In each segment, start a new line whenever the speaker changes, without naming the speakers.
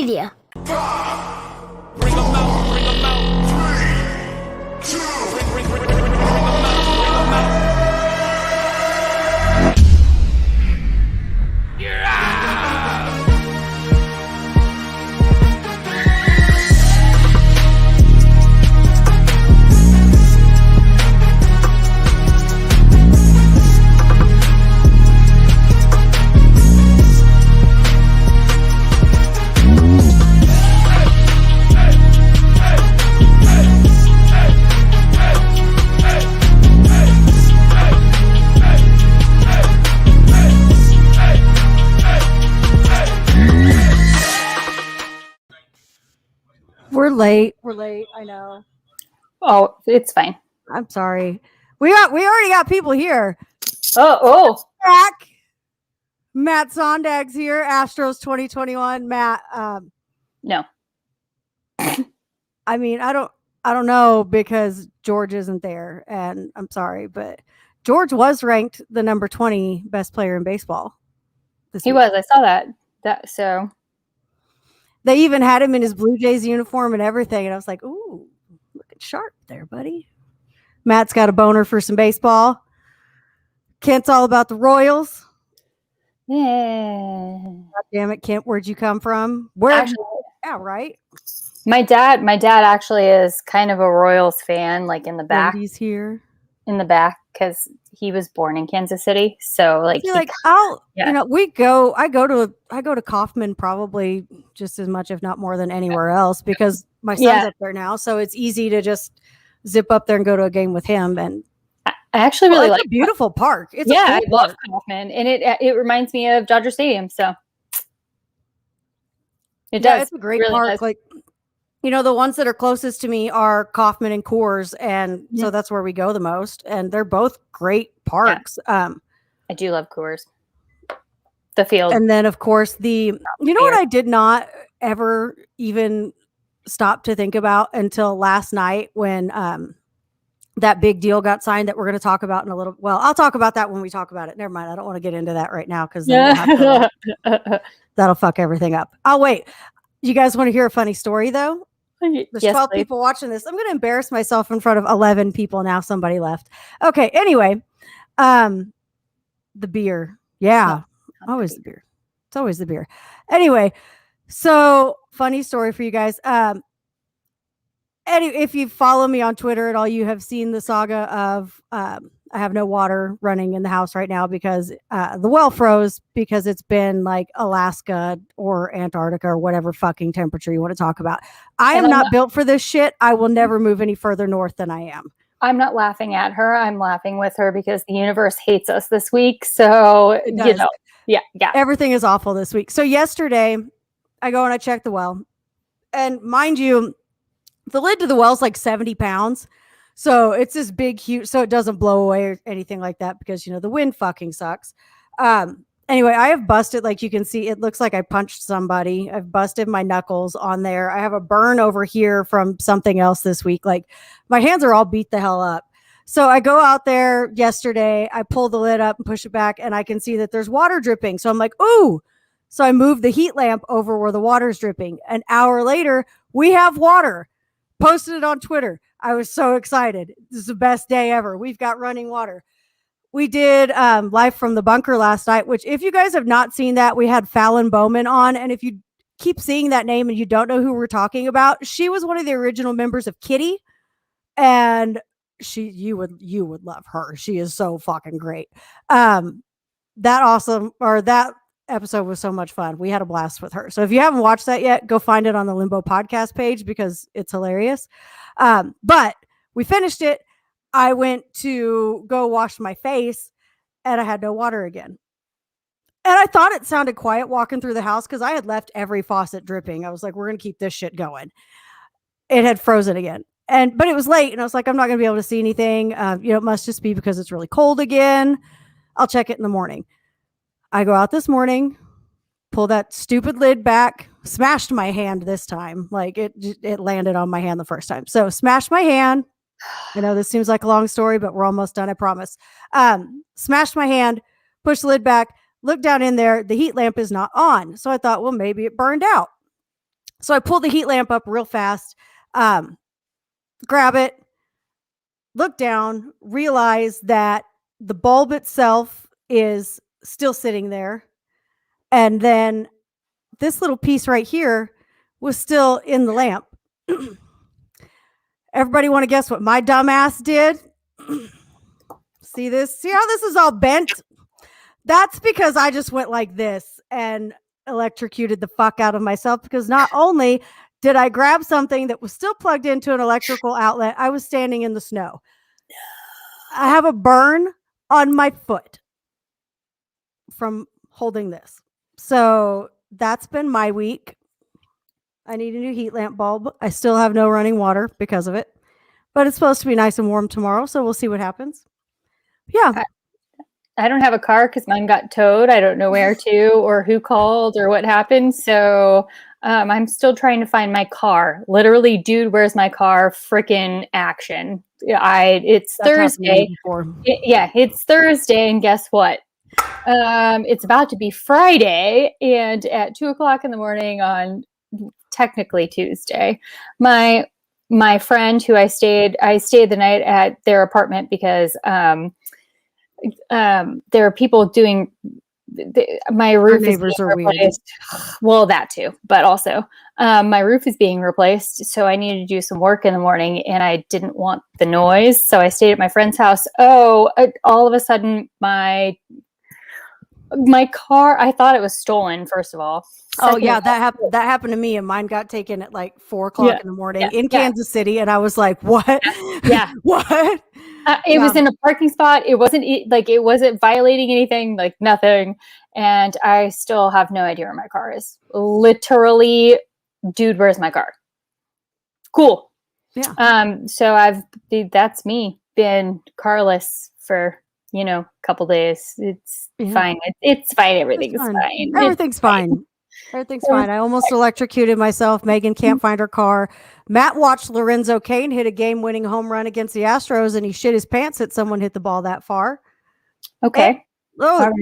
Media.
Bring them out, bring them out. 3, 2, bring them out, bring them out.
We're late. I know.
Oh, it's fine.
I'm sorry. We already got people here.
Oh.
Back. Matt Sondag's here. Astros 2021. Matt.
No.
I mean, I don't know because George isn't there, and I'm sorry, but George was ranked the number 20 best player in baseball.
He was. I saw that. So
they even had him in his Blue Jays uniform and everything, and I was like, "Ooh, looking sharp there, buddy." Matt's got a boner for some baseball. Kent's all about the Royals.
yeah.
God damn it, Kent! Where'd you come from? Yeah, right.
My dad actually is kind of a Royals fan, like in the back.
He's here
in the back because he was born in Kansas City. So like,
I go to Kauffman probably just as much, if not more than anywhere else, because my son's up there now. So it's easy to just zip up there and go to a game with him. And
I actually really like
a beautiful park. It's
I love Kauffman, and it reminds me of Dodger Stadium. So it does.
It's a great park. Does. Like, the ones that are closest to me are Kauffman and Coors, and so that's where we go the most. And they're both great parks.
Yeah. I do love Coors. The field.
And then, of course, what I did not ever even stop to think about until last night when that big deal got signed that we're going to talk about in a little. Well, I'll talk about that when we talk about it. Never mind. I don't want to get into that right now because that'll fuck everything up. I'll wait. You guys want to hear a funny story, though? There's 12 people watching this. I'm going to embarrass myself in front of 11 people now. Somebody left. Okay. Anyway, the beer. Yeah. Always the beer. It's always the beer. Anyway, so funny story for you guys. If you follow me on Twitter at all, you have seen the saga of I have no water running in the house right now because the well froze because it's been like Alaska or Antarctica or whatever fucking temperature you want to talk about. I am not built for this shit. I will never move any further north than I am.
I'm not laughing at her. I'm laughing with her because the universe hates us this week. So, yeah.
Everything is awful this week. So yesterday I go and I check the well, and mind you, the lid to the well is like 70 pounds. So it's this big, huge, so it doesn't blow away or anything like that because, the wind fucking sucks. Anyway, I have busted, like you can see, it looks like I punched somebody. I've busted my knuckles on there. I have a burn over here from something else this week. Like my hands are all beat the hell up. So I go out there yesterday, I pull the lid up and push it back, and I can see that there's water dripping. So I'm like, ooh. So I move the heat lamp over where the water's dripping. An hour later, we have water. Posted it on Twitter. I was so excited. This is the best day ever. We've got running water. We did Live from the Bunker last night, which if you guys have not seen that, we had Fallon Bowman on. And if you keep seeing that name and you don't know who we're talking about, she was one of the original members of Kitty. And you would love her. She is so fucking great. That episode was so much fun. We had a blast with her. So if you haven't watched that yet, go find it on the Limbo podcast page because it's hilarious. But we finished it. I went to go wash my face and I had no water again. And I thought it sounded quiet walking through the house because I had left every faucet dripping. I was like, we're going to keep this shit going. It had frozen again. But it was late and I was like, I'm not going to be able to see anything. It must just be because it's really cold again. I'll check it in the morning. I go out this morning, pull that stupid lid back, smashed my hand this time. Like it landed on my hand the first time. So smashed my hand. I know this seems like a long story, but we're almost done. I promise. Smashed my hand, pushed the lid back, looked down in there. The heat lamp is not on. So I thought, well, maybe it burned out. So I pulled the heat lamp up real fast, grab it, look down, realize that the bulb itself is still sitting there. And then this little piece right here was still in the lamp. Everybody want to guess what my dumbass did? See this? See how this is all bent? That's because I just went like this and electrocuted the fuck out of myself, because not only did I grab something that was still plugged into an electrical outlet, I was standing in the snow. I have a burn on my foot from holding this. So that's been my week. I need a new heat lamp bulb. I still have no running water because of it, but it's supposed to be nice and warm tomorrow, so we'll see what happens. Yeah.
I don't have a car because mine got towed. I don't know where to or who called or what happened. So I'm still trying to find my car. Literally, dude, where's my car? Frickin' action. It's
That's
Thursday. It's Thursday, and guess what? It's about to be Friday, and at 2:00 in the morning on technically Tuesday, my friend who I stayed the night at their apartment because there are people doing my roof
neighbors are weird.
Well, that too, but also my roof is being replaced, so I needed to do some work in the morning, and I didn't want the noise, so I stayed at my friend's house. All of a sudden, my car, I thought it was stolen, first of all.
Second, that happened to me, and mine got taken at like 4:00 in the morning in Kansas City, and I was like, what?
Yeah.
What?
It was in a parking spot. It wasn't violating anything, like nothing. And I still have no idea where my car is. Literally, dude, where's my car? Cool.
Yeah.
So that's me, been carless for, a couple days. It's fine. It's fine. Everything's fine.
Everything's fine. Everything's fine. I almost electrocuted myself. Megan can't find her car. Matt watched Lorenzo Cain hit a game-winning home run against the Astros, and he shit his pants that someone hit the ball that far.
Okay.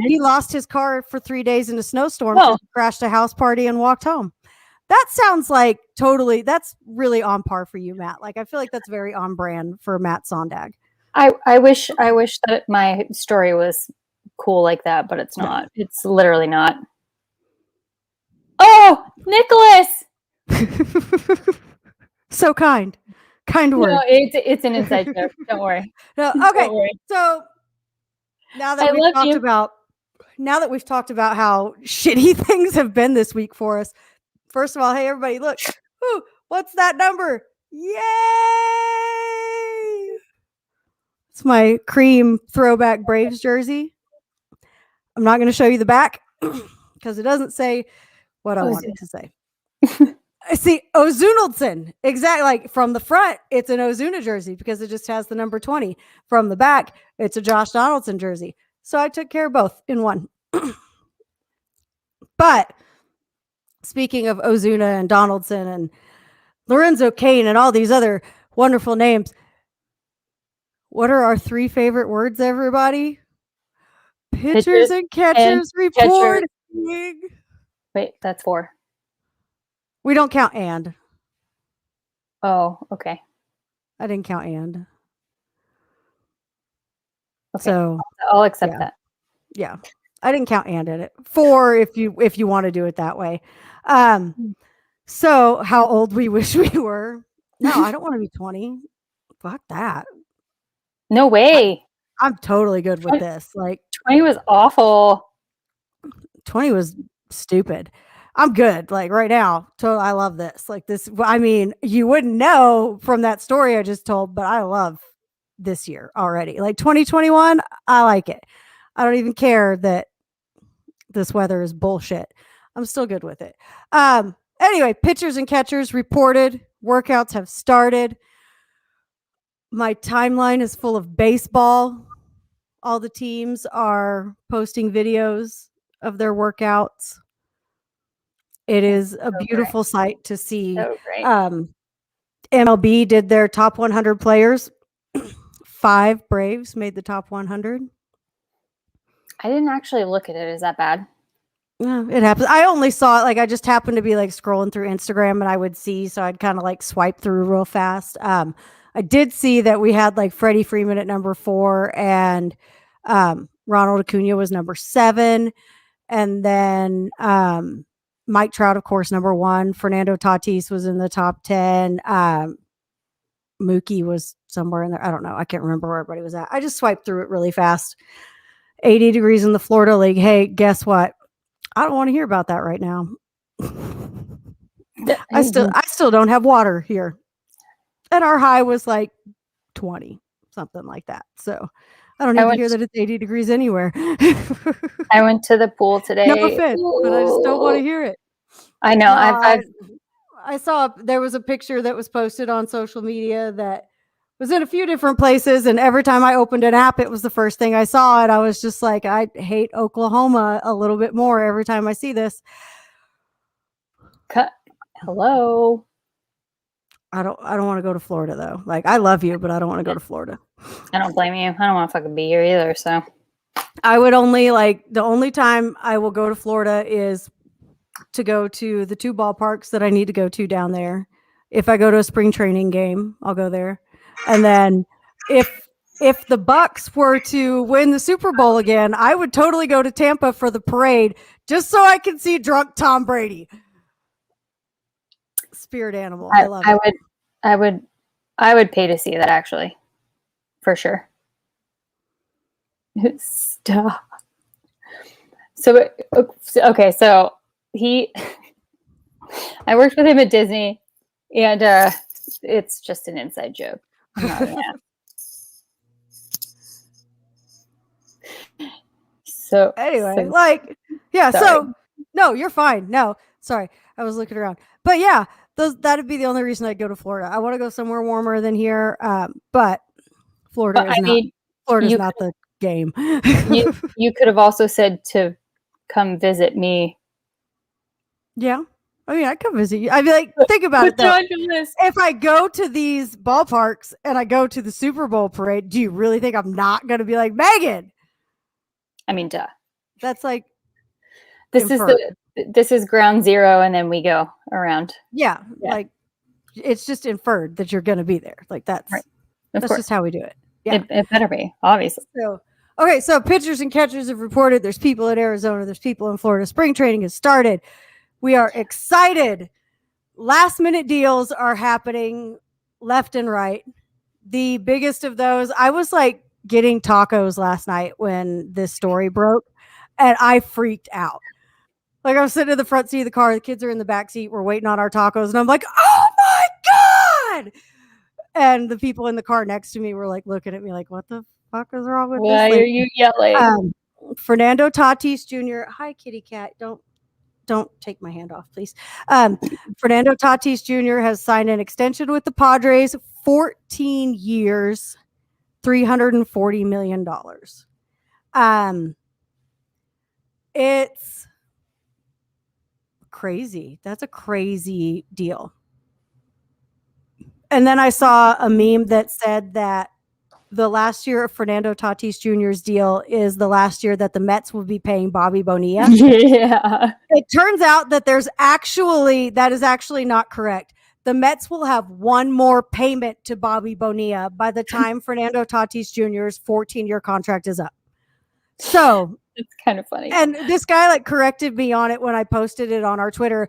He lost his car for 3 days in a snowstorm. Oh. Crashed a house party and walked home. That sounds like that's really on par for you, Matt. Like, I feel like that's very on brand for Matt Sondag.
I wish that my story was cool like that, but it's not. It's literally not. Oh, Nicholas!
So kind word.
No, it's an inside joke. Don't worry.
No, okay. Don't worry. So now that we've talked about how shitty things have been this week for us. First of all, hey everybody, look. Ooh, what's that number? Yay! It's my cream throwback Braves jersey. I'm not going to show you the back because it doesn't say what I wanted to say. I see Ozunaldson. Exactly. Like from the front, it's an Ozuna jersey because it just has the number 20. From the back, it's a Josh Donaldson jersey. So I took care of both in one. But speaking of Ozuna and Donaldson and Lorenzo Cain and all these other wonderful names, what are our 3 favorite words, everybody? Pitchers and catchers reporting.
Wait, that's 4.
We don't count and.
Oh, okay.
I didn't count and.
Okay.
So
I'll accept that.
Yeah. I didn't count and in it. 4 if you want to do it that way. So how old we wish we were. No, I don't want to be 20. Fuck that.
No way.
I'm totally good with this. Like
20 was awful.
20 was stupid. I'm good. Like right now. I love this. Like this. I mean, you wouldn't know from that story I just told, but I love this year already. Like 2021, I like it. I don't even care that this weather is bullshit. I'm still good with it. Anyway, pitchers and catchers reported. Workouts have started. My timeline is full of baseball. All the teams are posting videos of their workouts. It is a beautiful sight to see.
So great.
MLB did their top 100 players. 5 Braves made the top 100.
I didn't actually look at it. Is that bad?
Yeah, it happens. I only saw it like I just happened to be like scrolling through Instagram and I would see, so I'd kind of like swipe through real fast. I did see that we had like Freddie Freeman at number 4 and Ronald Acuna was number 7. And then Mike Trout, of course, number 1. Fernando Tatis was in the top 10. Mookie was somewhere in there. I don't know. I can't remember where everybody was at. I just swiped through it really fast. 80 degrees in the Florida League. Hey, guess what? I don't want to hear about that right now. I still don't have water here. And our high was like 20, something like that. So I don't need to hear that it's 80 degrees anywhere.
I went to the pool today.
No offense, but I just don't want to hear it.
I know.
No, I saw there was a picture that was posted on social media that was in a few different places, and every time I opened an app, it was the first thing I saw, and I was just like, I hate Oklahoma a little bit more every time I see this.
Hello.
I don't want to go to Florida though. Like, I love you, but I don't want to go to Florida.
I don't blame you. I don't want to fucking be here either. So
I would only the only time I will go to Florida is to go to the 2 ballparks that I need to go to down there. If I go to a spring training game, I'll go there. And then if the Bucks were to win the Super Bowl again, I would totally go to Tampa for the parade just so I can see drunk Tom Brady. Spirit animal. I love it.
I would pay to see that, actually. For sure. Stop. So okay, so I worked with him at Disney, and it's just an inside joke. So
anyway,
sorry.
so no, you're fine. No, sorry, I was looking around, but yeah, that'd be the only reason I'd go to Florida. I want to go somewhere warmer than here, but Florida is not the game.
you could have also said to come visit me.
Yeah. I mean, I'd come visit you. I'd be like, think about it though. If I go to these ballparks and I go to the Super Bowl parade, do you really think I'm not going to be like, Megan?
I mean, duh.
That's like,
this is ground zero, and then we go around.
Yeah. Like, it's just inferred that you're going to be there. Like, that's
right.
That's just how we do it. Yeah.
It better be, obviously.
So, okay. So pitchers and catchers have reported there's people in Arizona. There's people in Florida. Spring training has started. We are excited. Last minute deals are happening left and right. The biggest of those, I was like getting tacos last night when this story broke, and I freaked out. Like, I was sitting in the front seat of the car. The kids are in the back seat. We're waiting on our tacos, and I'm like, oh my God. And the people in the car next to me were like looking at me like, what the fuck is wrong with this?
Why are you yelling?
Fernando Tatis Jr. Hi, kitty cat. Don't take my hand off, please. Fernando Tatis Jr. has signed an extension with the Padres, 14 years, $340 million. It's crazy. That's a crazy deal. And then I saw a meme that said that the last year of Fernando Tatis Jr.'s deal is the last year that the Mets will be paying Bobby Bonilla.
Yeah.
It turns out that that is actually not correct. The Mets will have one more payment to Bobby Bonilla by the time Fernando Tatis Jr.'s 14-year contract is up. So
it's kind of funny.
And this guy like corrected me on it when I posted it on our Twitter.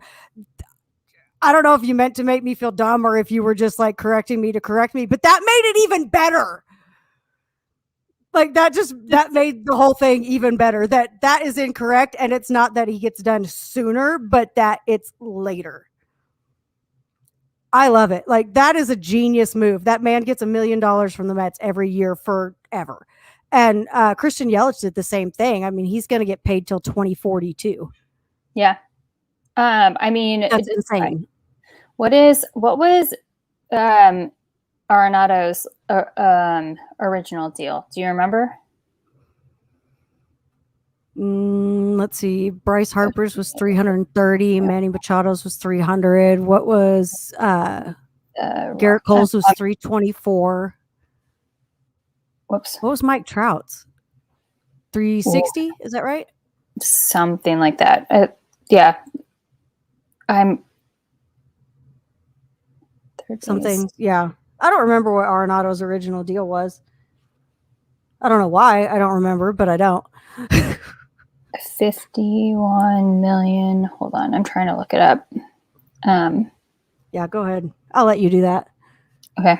I don't know if you meant to make me feel dumb or if you were just like correcting me to correct me, but that made it even better. Like that made the whole thing even better. That is incorrect, and it's not that he gets done sooner, but that it's later. I love it. Like, that is a genius move. That man gets $1 million from the Mets every year forever. And Christian Yelich did the same thing. I mean, he's going to get paid till 2042.
Yeah. I mean,
that's insane.
What was Arenado's original deal? Do you remember?
Let's see. Bryce Harper's was 330. Manny Machado's was 300. What was Garrett Cole's was 324.
Whoops.
What was Mike Trout's? 360? Is that right?
something like that. Yeah. I'm
something. Yeah. I don't remember what Arenado's original deal was. I don't know why. I don't remember, but I don't.
51 million. Hold on. I'm trying to look it up.
Yeah, go ahead. I'll let you do that.
Okay.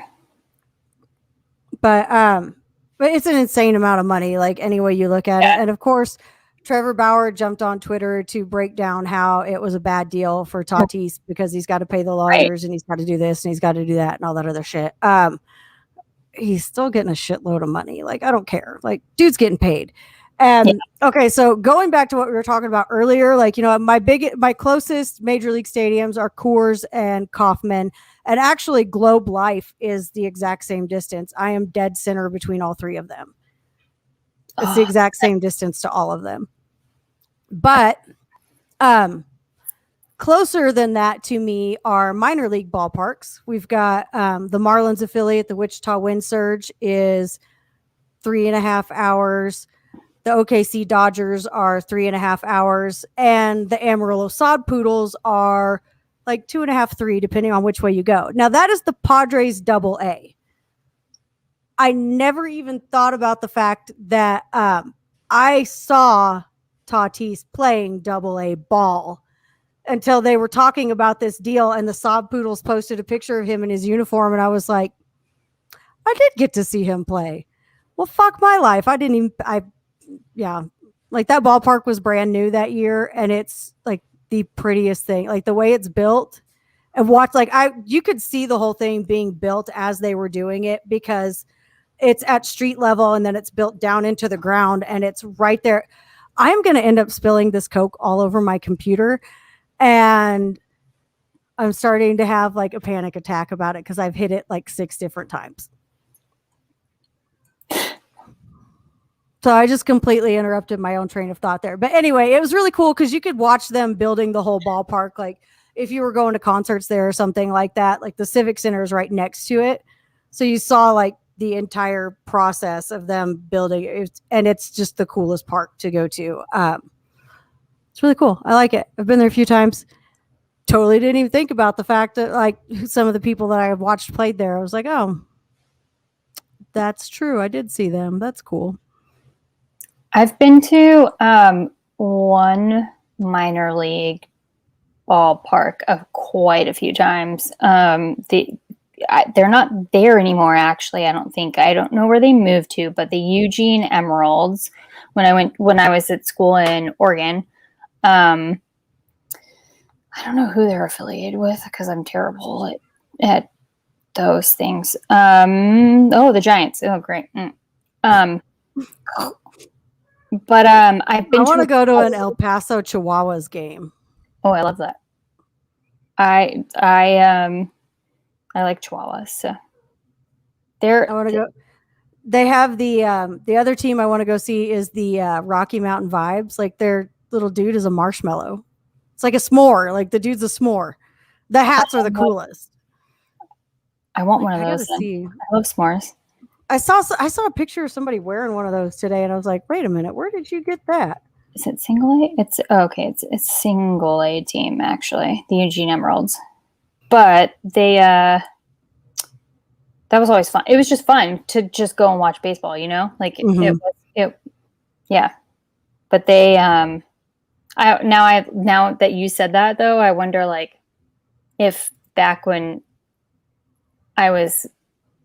But it's an insane amount of money, like any way you look at it. And of course, Trevor Bauer jumped on Twitter to break down how it was a bad deal for Tatis because he's got to pay the lawyers and he's got to do this and he's got to do that and all that other shit. He's still getting a shitload of money. Like, I don't care. Like, dude's getting paid. Okay, so going back to what we were talking about earlier, like, you know, my closest major league stadiums are Coors and Kauffman, and actually Globe Life is the exact same distance. I am dead center between all three of them. It's the exact same distance to all of them. But closer than that to me are minor league ballparks. We've got the Marlins affiliate, the Wichita Wind Surge, is 3.5 hours. The OKC Dodgers are 3.5 hours. And the Amarillo Sod Poodles are like 2.5, 3, depending on which way you go. Now, that is the Padres AA. I never even thought about the fact that I saw Tatis playing AA ball until they were talking about this deal, and the Sod Poodles posted a picture of him in his uniform, and I was like, I did get to see him play. Well, fuck my life. Like that ballpark was brand new that year, and it's like the prettiest thing. Like the way it's built, and you could see the whole thing being built as they were doing it because it's at street level and then it's built down into the ground and it's right there. I'm going to end up spilling this Coke all over my computer, and I'm starting to have like a panic attack about it because I've hit it like 6 different times. So I just completely interrupted my own train of thought there. But anyway, it was really cool because you could watch them building the whole ballpark. Like if you were going to concerts there or something like that, like the Civic Center is right next to it. So you saw like the entire process of them building it, and it's just the coolest park to go to. It's really cool. I like it. I've been there a few times. Totally didn't even think about the fact that like some of the people that I have watched played there. I was like, oh, that's true. I did see them. That's cool.
I've been to one minor league ballpark quite a few times. They're not there anymore, actually. I don't think. I don't know where they moved to, but the Eugene Emeralds, when I was at school in Oregon, I don't know who they're affiliated with because I'm terrible at those things. The Giants. Oh, great. But I've been.
I want to go to an El Paso Chihuahuas game.
Oh, I love that. I like Chihuahuas. So I
want to go. They have the other team I want to go see is the Rocky Mountain Vibes. Like their little dude is a marshmallow. It's like a s'more. Like the dude's a s'more. The hats are the coolest.
I want one of those. I love s'mores.
I saw a picture of somebody wearing one of those today, and I was like, wait a minute, where did you get that?
Is it single A? It's single A team, actually, the Eugene Emeralds. But they that was always fun. It was just fun to just go and watch baseball, you know? Like yeah. But they now that you said that though, I wonder like if back when I was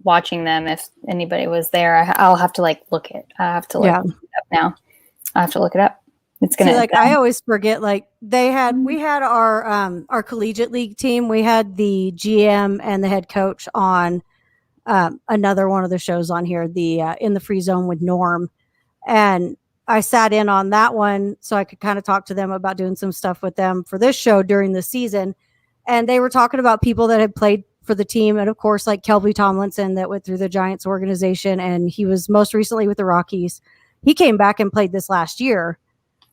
watching them, if anybody was there. I'll have to like look it. I have to look it up now. I have to look it up. It's gonna
like I always forget. Like we had our collegiate league team. We had the GM and the head coach on another one of the shows on here, the In the Free Zone with Norm, and I sat in on that one so I could kind of talk to them about doing some stuff with them for this show during the season. And they were talking about people that had played for the team. And of course, like Kelby Tomlinson that went through the Giants organization. And he was most recently with the Rockies. He came back and played this last year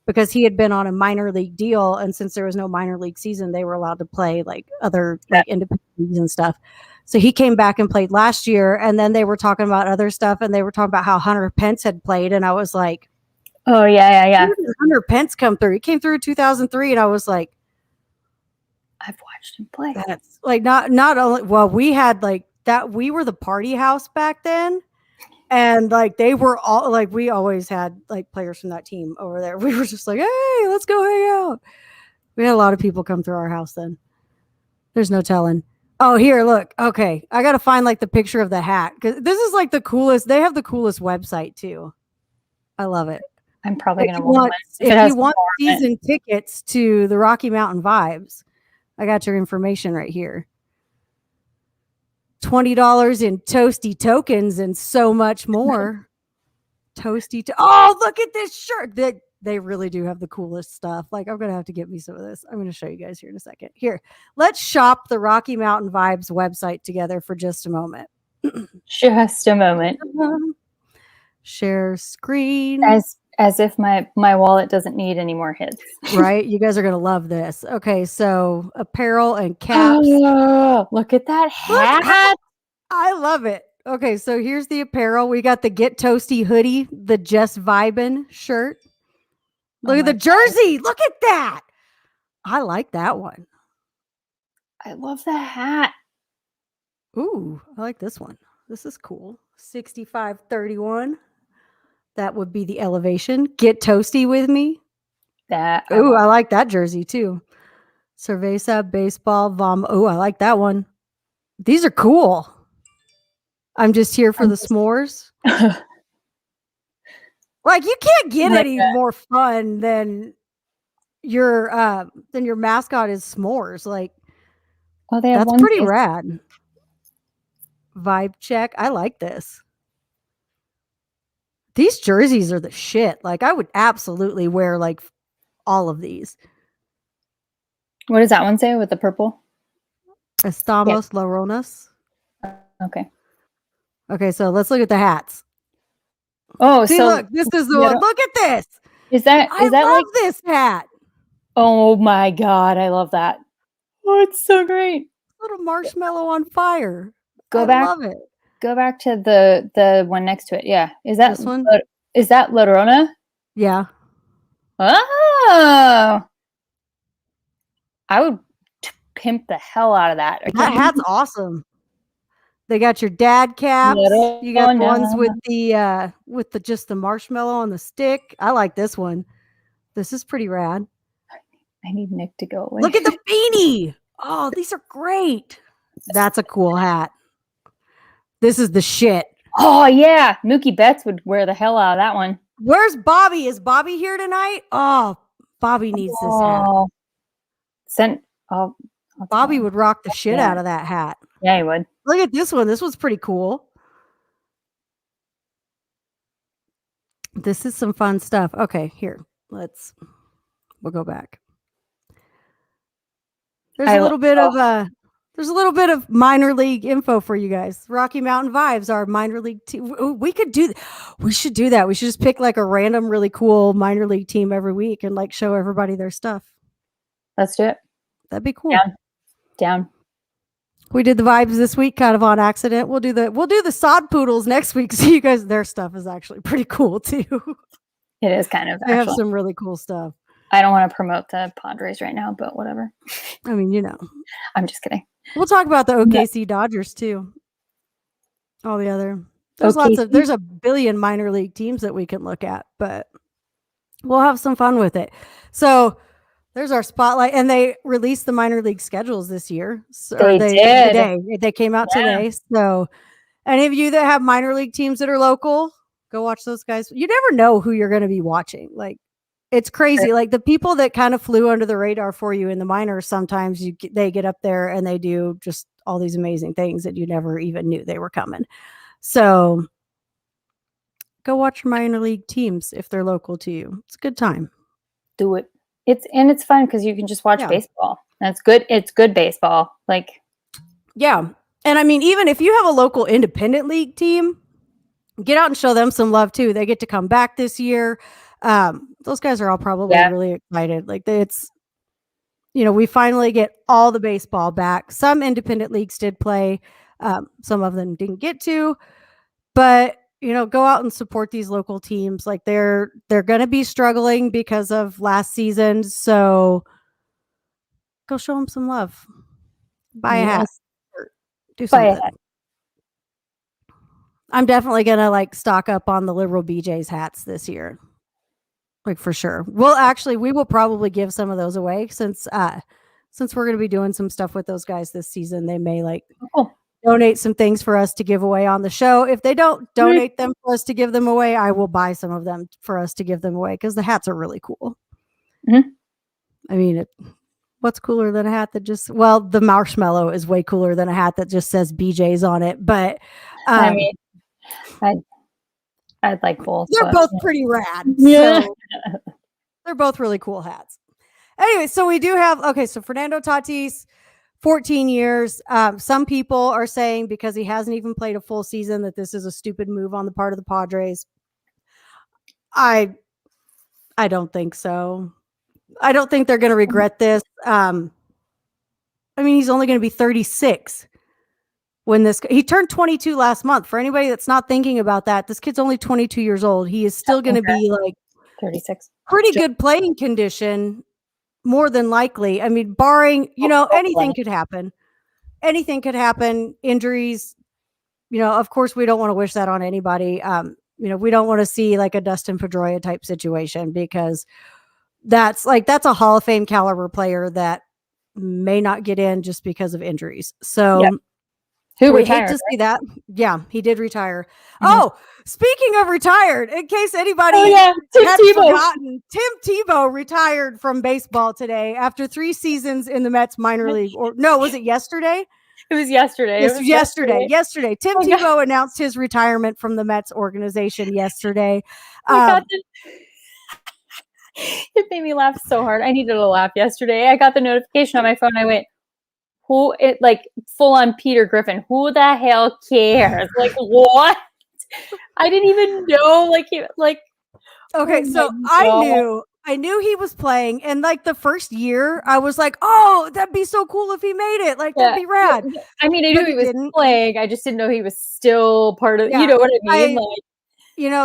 because he had been on a minor league deal. And since there was no minor league season, they were allowed to play like other like independent leagues and stuff. So he came back and played last year. And then they were talking about other stuff. And they were talking about how Hunter Pence had played. And I was like,
Oh yeah, yeah.
When did Hunter Pence come through? He came through in 2003, and I was like,
I've watched him play.
that's like not only well, we had like that. We were the party house back then, and like they were all like we always had like players from that team over there. We were just like, hey, let's go hang out. We had a lot of people come through our house then. There's no telling. Oh, here, look. Okay, I gotta find like the picture of the hat because this is like the coolest. They have the coolest website too. I love it.
I'm probably
If
gonna
you
want
want,
one.
if
it has
you want
more on it.
season tickets to the Rocky Mountain Vibes, I got your information right here. $20 in toasty tokens and so much more. Oh, look at this shirt. They really do have the coolest stuff. Like, I'm gonna have to get me some of this. I'm gonna show you guys here in a second. Here, let's shop the Rocky Mountain Vibes website together for just a moment.
Just a moment.
Share screen.
As if my wallet doesn't need any more hits.
Right? You guys are gonna love this. Okay, so apparel and caps.
Oh, look at that hat.
I love it. Okay, so here's the apparel. We got the Get Toasty hoodie, the Just Vibin shirt. Look at the jersey. Look at that. I like that one.
I love the hat.
Ooh, I like this one. This is cool. 6531. That would be the elevation. Get toasty with me.
That
Ooh, I like that jersey too. Cerveza, baseball, vom. Ooh, I like that one. These are cool. I'm just here for the s'mores. Like, you can't get
like
any
that.
more fun than your mascot is s'mores. Like,
Oh, they have
that's
one
pretty
piece.
rad. Vibe check. I like this. These jerseys are the shit. Like, I would absolutely wear like all of these.
What does that one say with the purple?
Estamos Loronas.
Okay.
Okay, so let's look at the hats.
Oh,
See,
so
look, this is the one. Look at this.
Is that
I
that
love
like?
this hat.
Oh my god, I love that. Oh, it's so great.
Little marshmallow on fire.
Go
I
back.
love it.
Go back to the one next to it. Yeah, is that
This one?
Is that La Llorona?
Yeah.
Oh, I would pimp the hell out of that.
That hat's awesome. They got your dad caps. You got the ones with the just the marshmallow on the stick. I like this one. This is pretty rad.
I need Nick to go away.
Look at the beanie. Oh, these are great. That's a cool hat. This is the shit.
Oh yeah, Mookie Betts would wear the hell out of that one.
Where's Bobby? Is Bobby here tonight? Oh, Bobby needs this hat. Bobby would rock the shit out of that hat.
Yeah, he would.
Look at this one. This one's pretty cool. This is some fun stuff. Okay, here. We'll go back. There's a little bit of minor league info for you guys. Rocky Mountain Vibes, our minor league team. We should do that. We should just pick like a random, really cool minor league team every week and like show everybody their stuff.
Let's do it.
That'd be cool.
Down.
We did the Vibes this week, kind of on accident. We'll do the Sod Poodles next week. So you guys, their stuff is actually pretty cool too.
It is kind of.
They have some really cool stuff.
I don't want to promote the Padres right now, but whatever.
I mean,
I'm just kidding.
We'll talk about the OKC Dodgers too. All the other there's a billion minor league teams that we can look at, but we'll have some fun with it. So there's our spotlight, and they released the minor league schedules this year. So
they did.
Today. They came out today. So any of you that have minor league teams that are local, go watch those guys. You never know who you're going to be watching. Like, it's crazy. Like, the people that kind of flew under the radar for you in the minors, sometimes they get up there and they do just all these amazing things that you never even knew they were coming. So go watch your minor league teams if they're local to you. It's a good time.
Do it. It's fun because you can just watch baseball. That's good. It's good baseball. Like,
yeah. And I mean, even if you have a local independent league team, get out and show them some love too. They get to come back this year. Those guys are all probably really excited. Like, we finally get all the baseball back. Some independent leagues did play. Some of them didn't get to, but go out and support these local teams. Like they're going to be struggling because of last season. So go show them some love. Buy a hat.
Yes.
Or do
Buy a
something. I'm definitely going to like stock up on the Liberal BJ's hats this year. Like for sure. We will probably give some of those away since we're going to be doing some stuff with those guys this season. They may like donate some things for us to give away on the show. If they don't donate them for us to give them away, I will buy some of them for us to give them away because the hats are really cool.
Mm-hmm.
I mean, what's cooler than a hat that the marshmallow is way cooler than a hat that just says BJ's on it. But
I mean, I'd like both.
They're both pretty rad.
Yeah.
So they're both really cool hats. Anyway, so we do have, so Fernando Tatis, 14 years. Some people are saying because he hasn't even played a full season that this is a stupid move on the part of the Padres. I don't think so. I don't think they're going to regret this. I mean, he's only going to be 36 when he turned 22 last month. For anybody that's not thinking about that, this kid's only 22 years old. He is still going to be like
36.
Pretty good playing condition. More than likely. I mean, barring, anything could happen. Anything could happen. Injuries, of course, we don't want to wish that on anybody. We don't want to see like a Dustin Pedroia type situation because that's a Hall of Fame caliber player that may not get in just because of injuries. So
who
we
retired,
hate to see that. Yeah, he did retire. Mm-hmm. Oh, speaking of retired, in case anybody had forgotten, Tim Tebow retired from baseball today after 3 seasons in the Mets minor league. Or no, was it yesterday?
It was yesterday.
Yes, yesterday. Tim Tebow announced his retirement from the Mets organization yesterday.
It made me laugh so hard. I needed to laugh yesterday. I got the notification on my phone. I went, full on Peter Griffin. Who the hell cares? Like, what? I didn't even know.
Okay, so I knew he was playing, and like the first year, I was like, "Oh, that'd be so cool if he made it! Like, that'd be rad."
I mean, I knew he was playing. I just didn't know he was still part of. You know what I mean?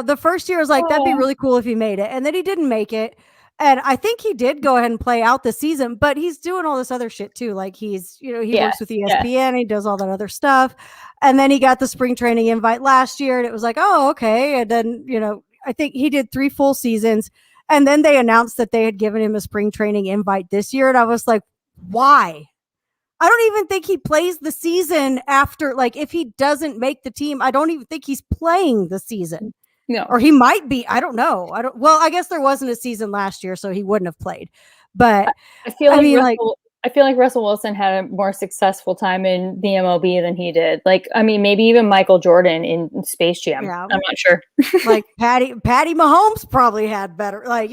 The first year I was like, "That'd be really cool if he made it," and then he didn't make it. And I think he did go ahead and play out the season, but he's doing all this other shit too. Like he works with ESPN, he does all that other stuff. And then he got the spring training invite last year and it was like, oh, okay. And then, I think he did 3 full seasons. And then they announced that they had given him a spring training invite this year. And I was like, why? I don't even think he plays the season after, like if he doesn't make the team, I don't even think he's playing the season.
No.
Or he might be. I don't know. I guess there wasn't a season last year, so he wouldn't have played. But
I feel like Russell Wilson had a more successful time in the MLB than he did. Like, I mean, maybe even Michael Jordan in Space Jam. Yeah. I'm not sure.
Like Patty Mahomes probably had better, but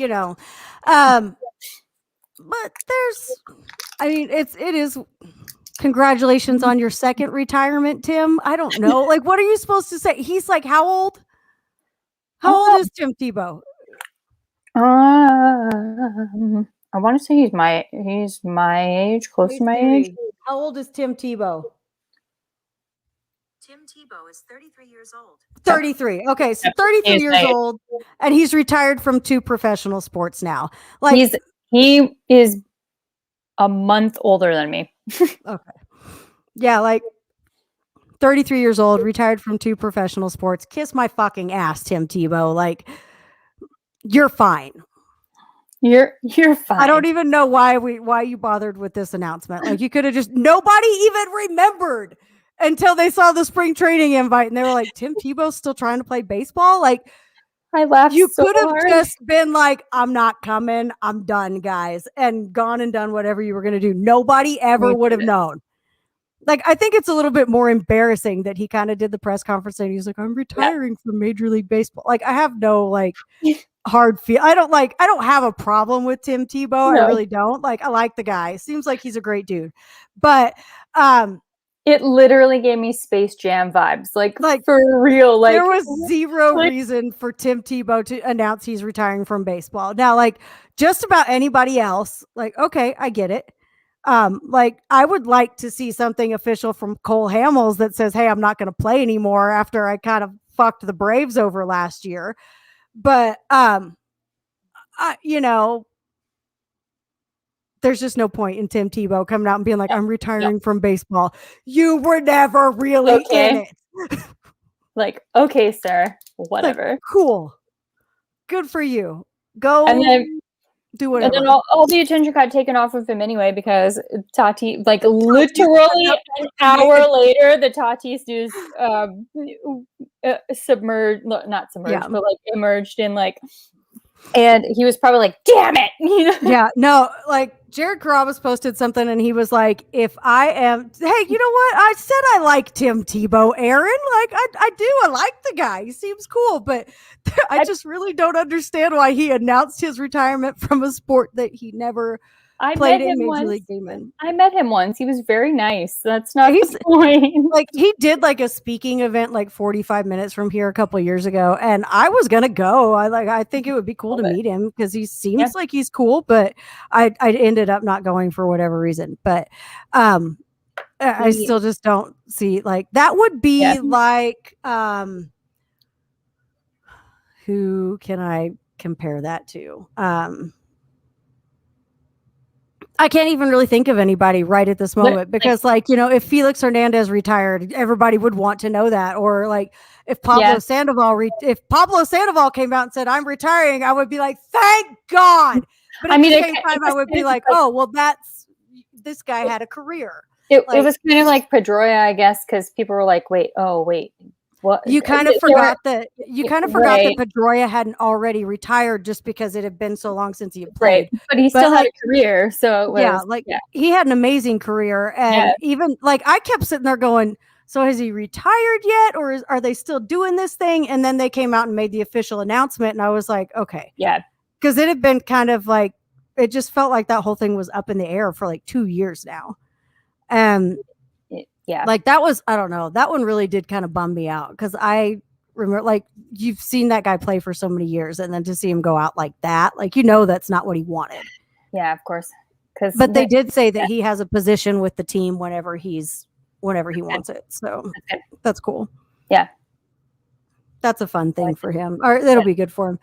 it is congratulations on your second retirement, Tim. I don't know. Like, what are you supposed to say? He's like, how old? How old is Tim Tebow?
I want to say he's my age, close to my age.
How old is Tim Tebow?
Tim Tebow is 33 years old.
33. Okay, so 33 years old, and he's retired from 2 professional sports now. Like
he is a month older than me.
Okay. Yeah, like 33 years old, retired from 2 professional sports. Kiss my fucking ass, Tim Tebow. Like, you're fine.
You're fine.
I don't even know why you bothered with this announcement. Like, you could have just, nobody even remembered until they saw the spring training invite and they were like, Tim Tebow's still trying to play baseball? Like,
I laughed.
You
so
could have
hard.
just been like, I'm not coming. I'm done, guys, and gone and done whatever you were going to do. Nobody ever would have known. Like, I think it's a little bit more embarrassing that he kind of did the press conference and he's like, I'm retiring from Major League Baseball. Like, I have no hard feel. I don't have a problem with Tim Tebow. No. I really don't. Like, I like the guy. Seems like he's a great dude. But
it literally gave me Space Jam vibes. Like for real. Like,
there was zero reason for Tim Tebow to announce he's retiring from baseball. Now, like, just about anybody else, like, okay, I get it. Like, I would like to see something official from Cole Hamels that says, hey, I'm not going to play anymore after I kind of fucked the Braves over last year. But you know, there's just no point in Tim Tebow coming out and being like, I'm retiring from baseball. You were never really in it.
Like, okay, sir, whatever.
Like, cool. Good for you. Go
And then
do whatever.
And then all the attention got taken off of him anyway because Tati, like literally an hour later, the Tatis news not submerged, but like emerged in like, and he was probably like, "Damn it!" You know?
Yeah, no, like Jared Carrabba's posted something and he was like, if I am, hey, you know what? I said I like Tim Tebow, Aaron. Like, I do. I like the guy. He seems cool, but I just really don't understand why he announced his retirement from a sport that he never played in Major League Gaming.
I met him once. He was very nice. That's not the point.
Like, he did like a speaking event like 45 minutes from here a couple of years ago, and I was gonna go. I think it would be cool to meet him because he seems like he's cool, but I ended up not going for whatever reason. But I still just don't see, like, that would be like who can I compare that to? I can't even really think of anybody right at this moment because, like, you know, if Felix Hernandez retired, everybody would want to know that. Or like if Pablo Sandoval, if Pablo Sandoval came out and said, I'm retiring, I would be like, thank God. But at the same time, I would be like, oh, well, this guy had a career.
It was kind of like Pedroia, I guess, because people were like, wait. What?
You kind of forgot that Pedroia hadn't already retired just because it had been so long since he had played.
Right. But he still had a career. So it was,
he had an amazing career. And even like I kept sitting there going, so has he retired yet? Or are they still doing this thing? And then they came out and made the official announcement. And I was like, okay.
Yeah.
Because it had been kind of like, it just felt like that whole thing was up in the air for like 2 years now. Like that was, I don't know, that one really did kind of bum me out because I remember, like, you've seen that guy play for so many years and then to see him go out like that, like, you know, that's not what he wanted.
Yeah, of course.
But they did say that he has a position with the team whenever he wants it. So that's cool.
Yeah.
That's a fun thing for him. Or that'll be good for him.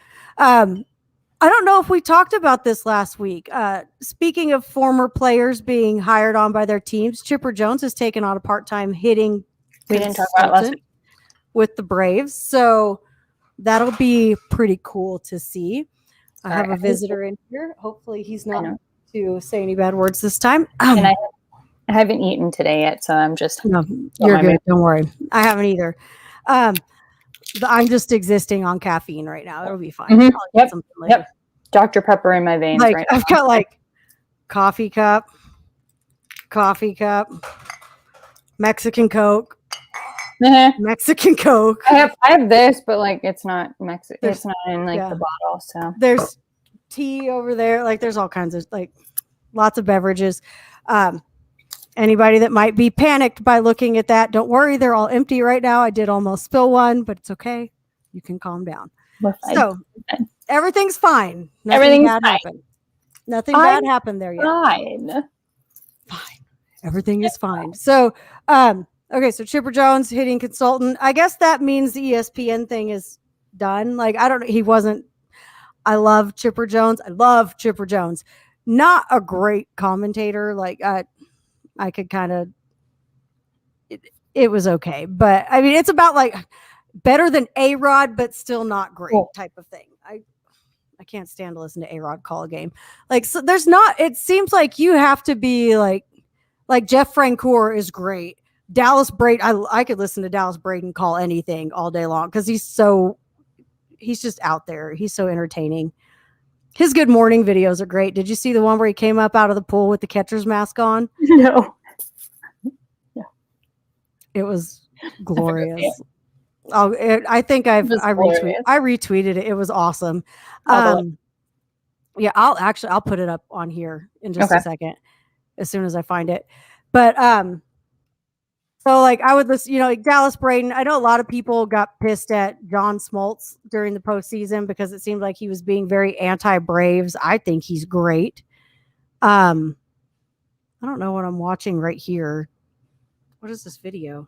I don't know if we talked about this last week. Speaking of former players being hired on by their teams, Chipper Jones has taken on a part-time hitting consultant with the Braves. So that'll be pretty cool to see. I have a visitor in here. Hopefully he's not to say any bad words this time.
And I haven't eaten today yet, so I'm just...
No, you're good. Don't worry. I haven't either. I'm just existing on caffeine right now. It'll be fine.
Mm-hmm.
I'll get something later.
Yep. Dr. Pepper in my veins
like,
right now.
I've got like coffee cup, Mexican Coke, Mexican Coke.
I have this, but like it's not Mexican. It's not in like the bottle. So
there's tea over there. Like there's all kinds of like lots of beverages. Anybody that might be panicked by looking at that, don't worry. They're all empty right now. I did almost spill one, but it's okay. You can calm down. So everything's fine. Nothing bad happened. Nothing bad happened there yet.
Fine.
Everything is fine. So, okay. So Chipper Jones, hitting consultant. I guess that means the ESPN thing is done. Like, I don't know. He wasn't, I love Chipper Jones. Not a great commentator. Like, I could kind of, it was okay. But I mean, it's about like better than A-Rod, but still not great type of thing. I can't stand to listen to A-Rod call a game. Like, so there's not, it seems like you have to be like Jeff Francoeur is great. Dallas Braden, I could listen to Dallas Braden call anything all day long because he's just out there. He's so entertaining. His Good Morning videos are great. Did you see the one where he came up out of the pool with the catcher's mask on?
No.
It was glorious. I think I retweeted it. It was awesome. Yeah, I'll put it up on here in just a second as soon as I find it. But so like I would listen, like Dallas Braden. I know a lot of people got pissed at John Smoltz during the postseason because it seemed like he was being very anti-Braves. I think he's great. I don't know what I'm watching right here. What is this video?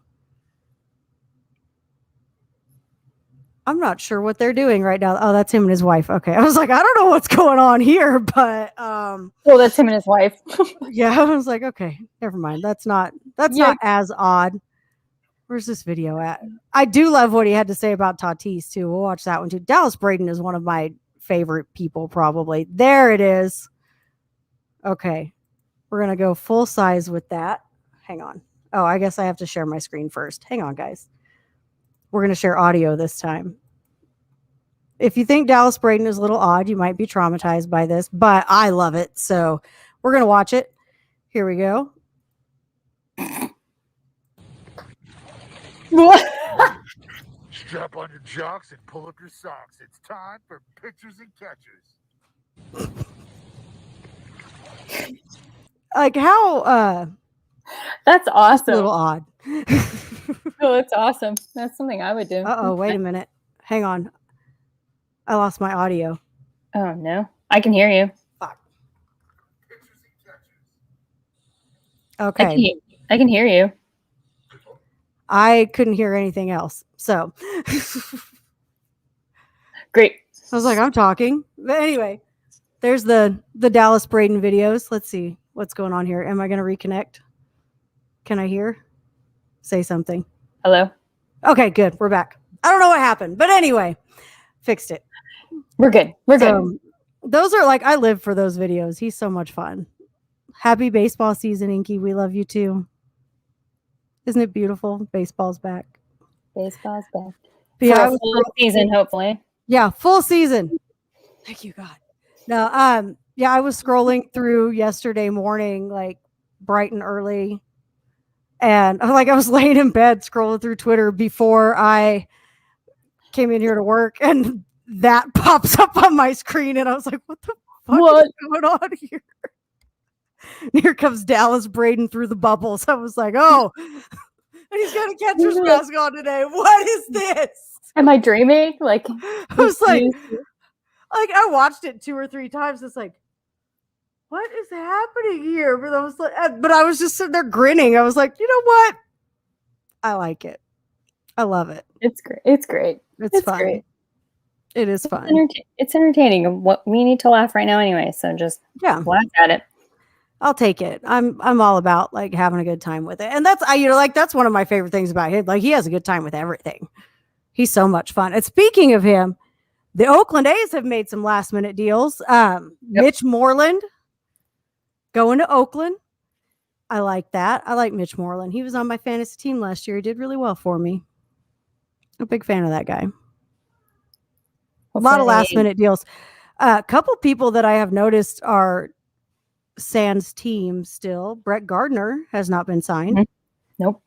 I'm not sure what they're doing right now. Oh, that's him and his wife. Okay. I was like, I don't know what's going on here, but
Well, that's him and his wife.
yeah, I was like, okay, never mind. That's not not as odd. Where's this video at? I do love what he had to say about Tatis too. We'll watch that one too. Dallas Braden is one of my favorite people, probably. There it is. Okay. We're gonna go full size with that. Hang on. Oh, I guess I have to share my screen first. Hang on, guys. We're gonna share audio this time. If you think Dallas Braden is a little odd, you might be traumatized by this, but I love it. So we're gonna watch it. Here we go.
Strap on your jocks and pull up your socks. It's time for pictures and catches.
Like how
That's
a
awesome.
little odd.
Oh, that's awesome. That's something I would do.
Uh-oh, wait a minute. Hang on. I lost my audio.
Oh no, I can hear you.
Fuck.
Pictures and catches.
Okay.
I can hear you.
I couldn't hear anything else. So
Great.
I was like, I'm talking. But anyway, there's the Dallas Braden videos. Let's see what's going on here. Am I going to reconnect? Can I hear? Say something.
Hello.
Okay, good. We're back. I don't know what happened, but anyway, fixed it.
We're good. We're good.
So those are like, I live for those videos. He's so much fun. Happy baseball season, Inky. We love you too. Isn't it beautiful? Baseball's back.
Baseball's back.
But yeah,
For
I
a
was
full season, hopefully.
yeah, full season. Thank you, God. No, yeah, I was scrolling through yesterday morning, like bright and early. And like I was laying in bed scrolling through Twitter before I came in here to work, and that pops up on my screen, and I was like, "What the fuck
What?
is going on here?" And here comes Dallas Braden through the bubbles. I was like, "Oh, and he's got a catcher's mask on today. What is this?"
Am I dreaming? Like,
I was like, I watched it 2 or 3 times. It's like, what is happening here? But I was like, but I was just sitting there grinning. I was like, you know what? I like it. I love it.
it's great. It's great.
It's fun.
great.
It is fun.
It's entertaining. What we need to laugh right now anyway. So just
Yeah,
laugh at it.
I'll take it. I'm all about like having a good time with it. And that's that's one of my favorite things about him. Like he has a good time with everything. He's so much fun. And speaking of him, the Oakland A's have made some last minute deals. Mitch Moreland going to Oakland. I like that. I like Mitch Moreland. He was on my fantasy team last year. He did really well for me. I'm a big fan of that guy. A lot of last minute deals. A couple people that I have noticed are Sands team still. Brett Gardner has not been signed.
Nope.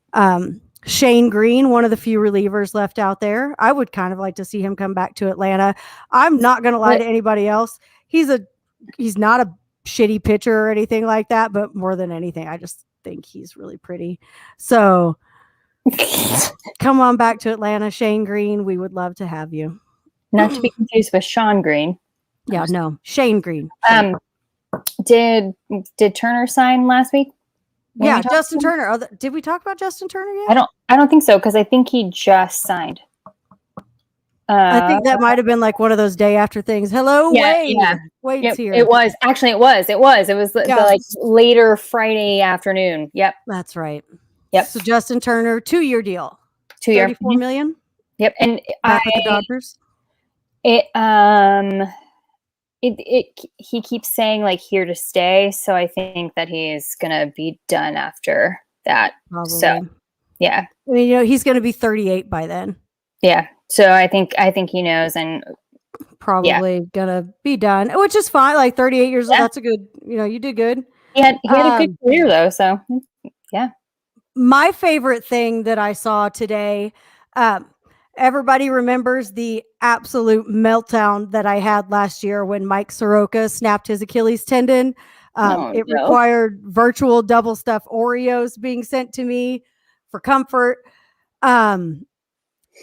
Shane Green, one of the few relievers left out there. I would kind of like to see him come back to Atlanta. I'm not going to lie to anybody else. He's not a shitty pitcher or anything like that, but more than anything, I just think he's really pretty. So come on back to Atlanta, Shane Green. We would love to have you.
Not to be confused with Sean Green.
Yeah, no, Shane Green.
Did Turner sign last week?
Yeah, Justin Turner. Did we talk about Justin Turner yet?
I don't think so because I think he just signed.
I think that might have been like one of those day after things. Hello, Wade.
Yeah.
Wade's here.
It was actually. It was the like later Friday afternoon. Yep.
That's right.
Yep.
So Justin Turner, 2-year deal.
2 year.
$34 million.
Yep. And
Back with the Dodgers.
He keeps saying like here to stay, so I think that he's gonna be done after that.
Probably.
So yeah,
I mean, he's going to be 38 by then.
Yeah, so I think he knows, and
probably gonna be done, which is fine. Like 38 years old, that's a good. You did good.
He had a good career though, so yeah.
My favorite thing that I saw today. Everybody remembers the absolute meltdown that I had last year when Mike Soroka snapped his Achilles tendon. Required virtual double stuffed Oreos being sent to me for comfort.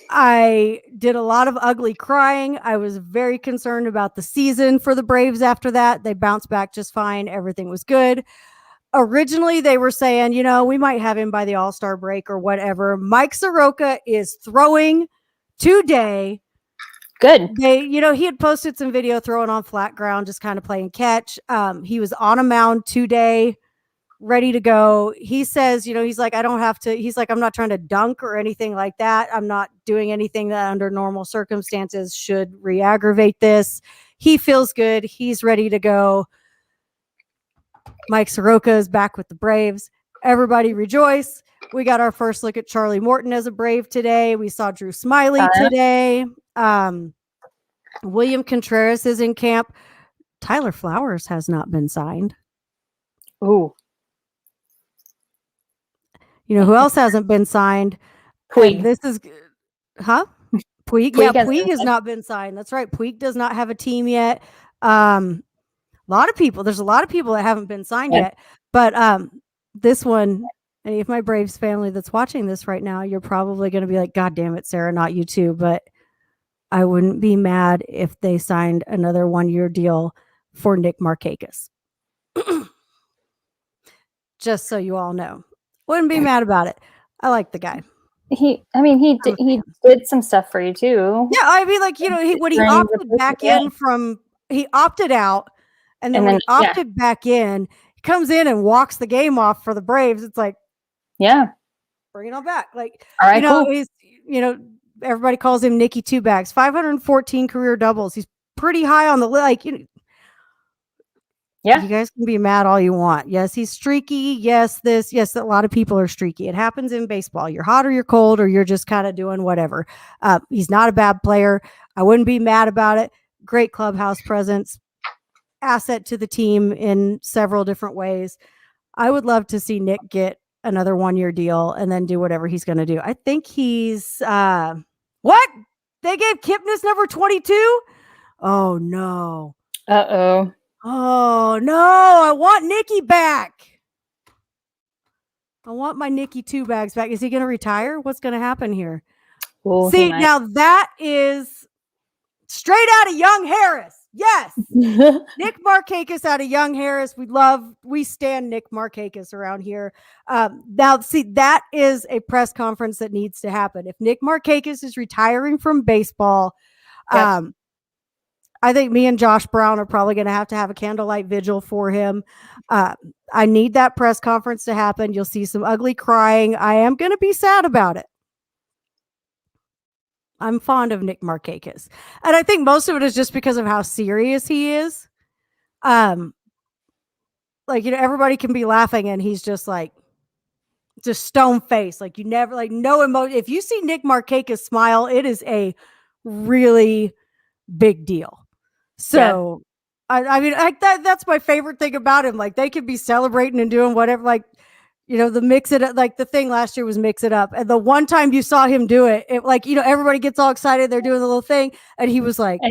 I did a lot of ugly crying. I was very concerned about the season for the Braves after that. They bounced back just fine. Everything was good. Originally, they were saying, we might have him by the All-Star break or whatever. Mike Soroka is throwing today
Good.
He had posted some video throwing on flat ground, just kind of playing catch. He was on a mound today, ready to go. He says, he's like, I don't have to. He's like, I'm not trying to dunk or anything like that. I'm not doing anything that under normal circumstances should re-aggravate this. He feels good. He's ready to go. Mike Soroka is back with the Braves. Everybody rejoice. We got our first look at Charlie Morton as a Brave today. We saw Drew Smiley today. William Contreras is in camp. Tyler Flowers has not been signed.
Ooh.
You know who else hasn't been signed?
Puig.
This is, huh? Puig. Yeah, Puig has not been signed. That's right. Puig does not have a team yet. There's a lot of people that haven't been signed yet. But this one, any of my Braves family that's watching this right now, you're probably going to be like, God damn it, Sarah, not you too. But I wouldn't be mad if they signed another 1-year deal for Nick Markakis. Just so you all know. Wouldn't be mad about it. I like the guy.
He did some stuff for you too.
Yeah, I mean, like, when he opted back in he opted out, and then when he opted back in, he comes in and walks the game off for the Braves. It's like,
yeah,
bring it on back. Like,
all right, cool.
He's, everybody calls him Nicky Two Bags, 514 career doubles. He's pretty high on the list.
Yeah.
You guys can be mad all you want. Yes, he's streaky. Yes, a lot of people are streaky. It happens in baseball. You're hot or you're cold, or you're just kind of doing whatever. He's not a bad player. I wouldn't be mad about it. Great clubhouse presence, asset to the team in several different ways. I would love to see Nick get another 1-year deal and then do whatever he's going to do. I think he's, what? They gave Kipnis number 22? Oh, no.
Uh-oh.
Oh, no, I want Nicky back. I want my Nicky Two Bags back. Is he going to retire? What's going to happen here?
Well,
see, now that is straight out of Young Harris. Yes. Nick Markakis out of Young Harris. We stand Nick Markakis around here. Now, see, that is a press conference that needs to happen. If Nick Markakis is retiring from baseball, yep. I think me and Josh Brown are probably going to have a candlelight vigil for him. I need that press conference to happen. You'll see some ugly crying. I am going to be sad about it. I'm fond of Nick Markakis. And I think most of it is just because of how serious he is. Everybody can be laughing and he's just like, just stone face. Like, you never, like, no emotion. If you see Nick Markakis smile, it is a really big deal. So, yeah. That's my favorite thing about him. Like, they could be celebrating and doing whatever, like, the mix it up, like the thing last year was mix it up. And the one time you saw him do it, everybody gets all excited. They're doing the little thing. And he was like,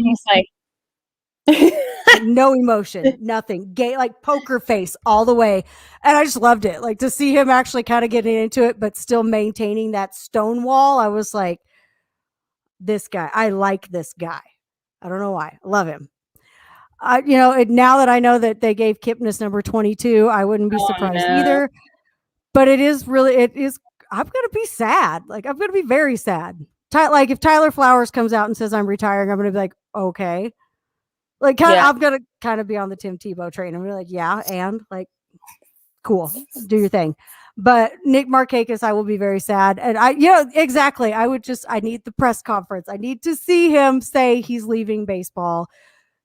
no emotion, nothing, gay, like poker face all the way. And I just loved it. Like, to see him actually kind of getting into it, but still maintaining that stone wall. I was like, this guy, I like this guy. I don't know why. I love him. Now that I know that they gave Kipnis number 22, I wouldn't be surprised either. But it is, I'm going to be sad. Like, I'm going to be very sad. Like, if Tyler Flowers comes out and says I'm retiring, I'm going to be like, okay. Like, I'm going to kind of be on the Tim Tebow train. I'm going to be like, yeah, and like, cool, do your thing. But Nick Markakis, I will be very sad. And exactly. I need the press conference. I need to see him say he's leaving baseball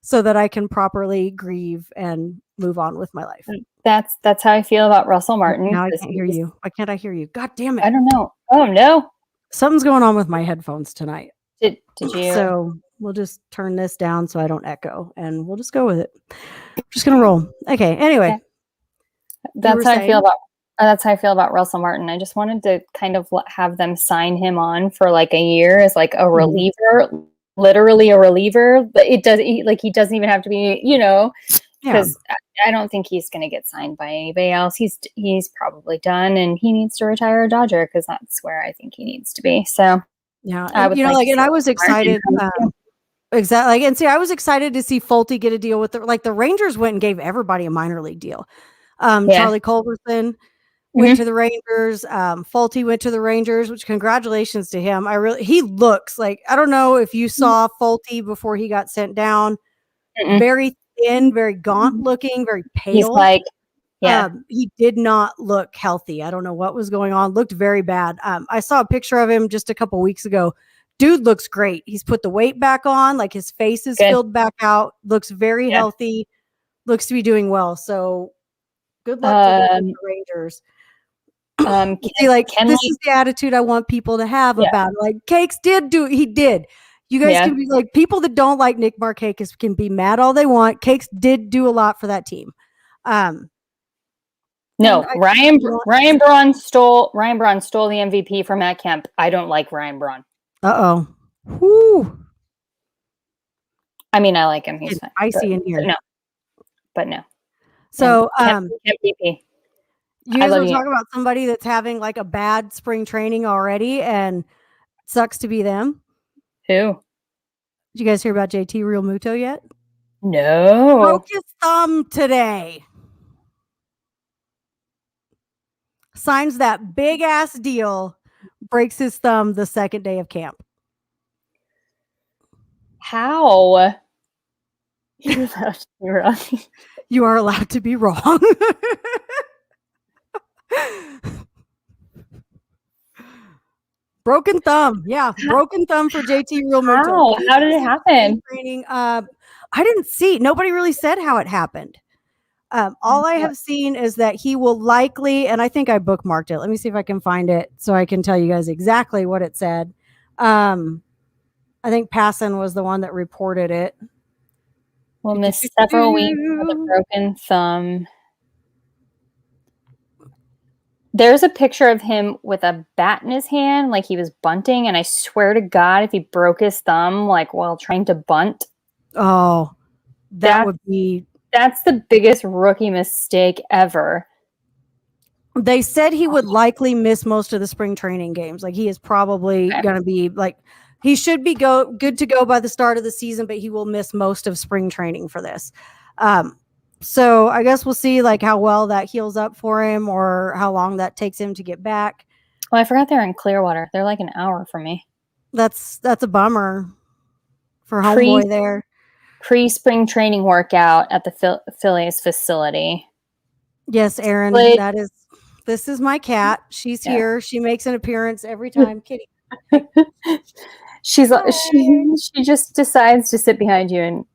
so that I can properly grieve and move on with my life.
That's how I feel about Russell Martin.
Now I can't hear you. Why can't I hear you? God damn it.
I don't know. Oh, no.
Something's going on with my headphones tonight.
Did you?
So we'll just turn this down so I don't echo, and we'll just go with it. I'm just going to roll. Okay. Anyway.
That's how I feel about That's how I feel about Russell Martin. I just wanted to kind of have them sign him on for like a year as like a reliever, literally a reliever. But he doesn't even have to be, because I don't think he's going to get signed by anybody else. He's probably done, and he needs to retire a Dodger because that's where I think he needs to be. So
yeah, I was excited. Exactly. And see, I was excited to see Fulte get a deal with the Rangers went and gave everybody a minor league deal. Charlie Culberson went to the Rangers. Fulte went to the Rangers, which congratulations to him. He looks like, I don't know if you saw Fulte before he got sent down.
Mm-mm.
Very thin, very gaunt looking, very pale.
He's like, yeah.
He did not look healthy. I don't know what was going on. Looked very bad. I saw a picture of him just a couple weeks ago. Dude looks great. He's put the weight back on, like his face is
Good.
filled back out. Looks very healthy. Looks to be doing well. So good luck to the Rangers. See, like this is the attitude I want people to have about it. Like Cakes he did. You guys can be like, people that don't like Nick Markakis can be mad all they want. Cakes did do a lot for that team.
No, Ryan Braun stole the MVP from Matt Kemp. I don't like Ryan Braun.
Whoo.
I mean, I like him. He's fine.
Icy in here.
But no.
So,
Kemp MVP.
You guys want to talk about somebody that's having like a bad spring training already and sucks to be them?
Who?
Did you guys hear about JT Realmuto yet?
No.
Broke his thumb today. Signs that big ass deal, breaks his thumb the second day of camp.
How? You're allowed to be wrong.
You are allowed to be wrong. Broken thumb. Yeah, broken thumb for JT Realmuto.
How did it happen?
Training. I didn't see. Nobody really said how it happened. All I have seen is that he will likely, and I think I bookmarked it. Let me see if I can find it so I can tell you guys exactly what it said. I think Passan was the one that reported it.
Will miss several weeks with a broken thumb. There's a picture of him with a bat in his hand, like he was bunting, and I swear to God, if he broke his thumb, like while trying to bunt.
Oh, that's
the biggest rookie mistake ever.
They said he would likely miss most of the spring training games. Like he is probably going to be like, he should be good to go by the start of the season, but he will miss most of spring training for this. So I guess we'll see like how well that heals up for him or how long that takes him to get back.
Oh, I forgot they're in Clearwater. They're like an hour from me.
That's a bummer for homeboy there.
Pre-spring training workout at the Phillies facility.
Yes, Aaron, this is my cat. She's here. She makes an appearance every time. Kitty.
She just decides to sit behind you and,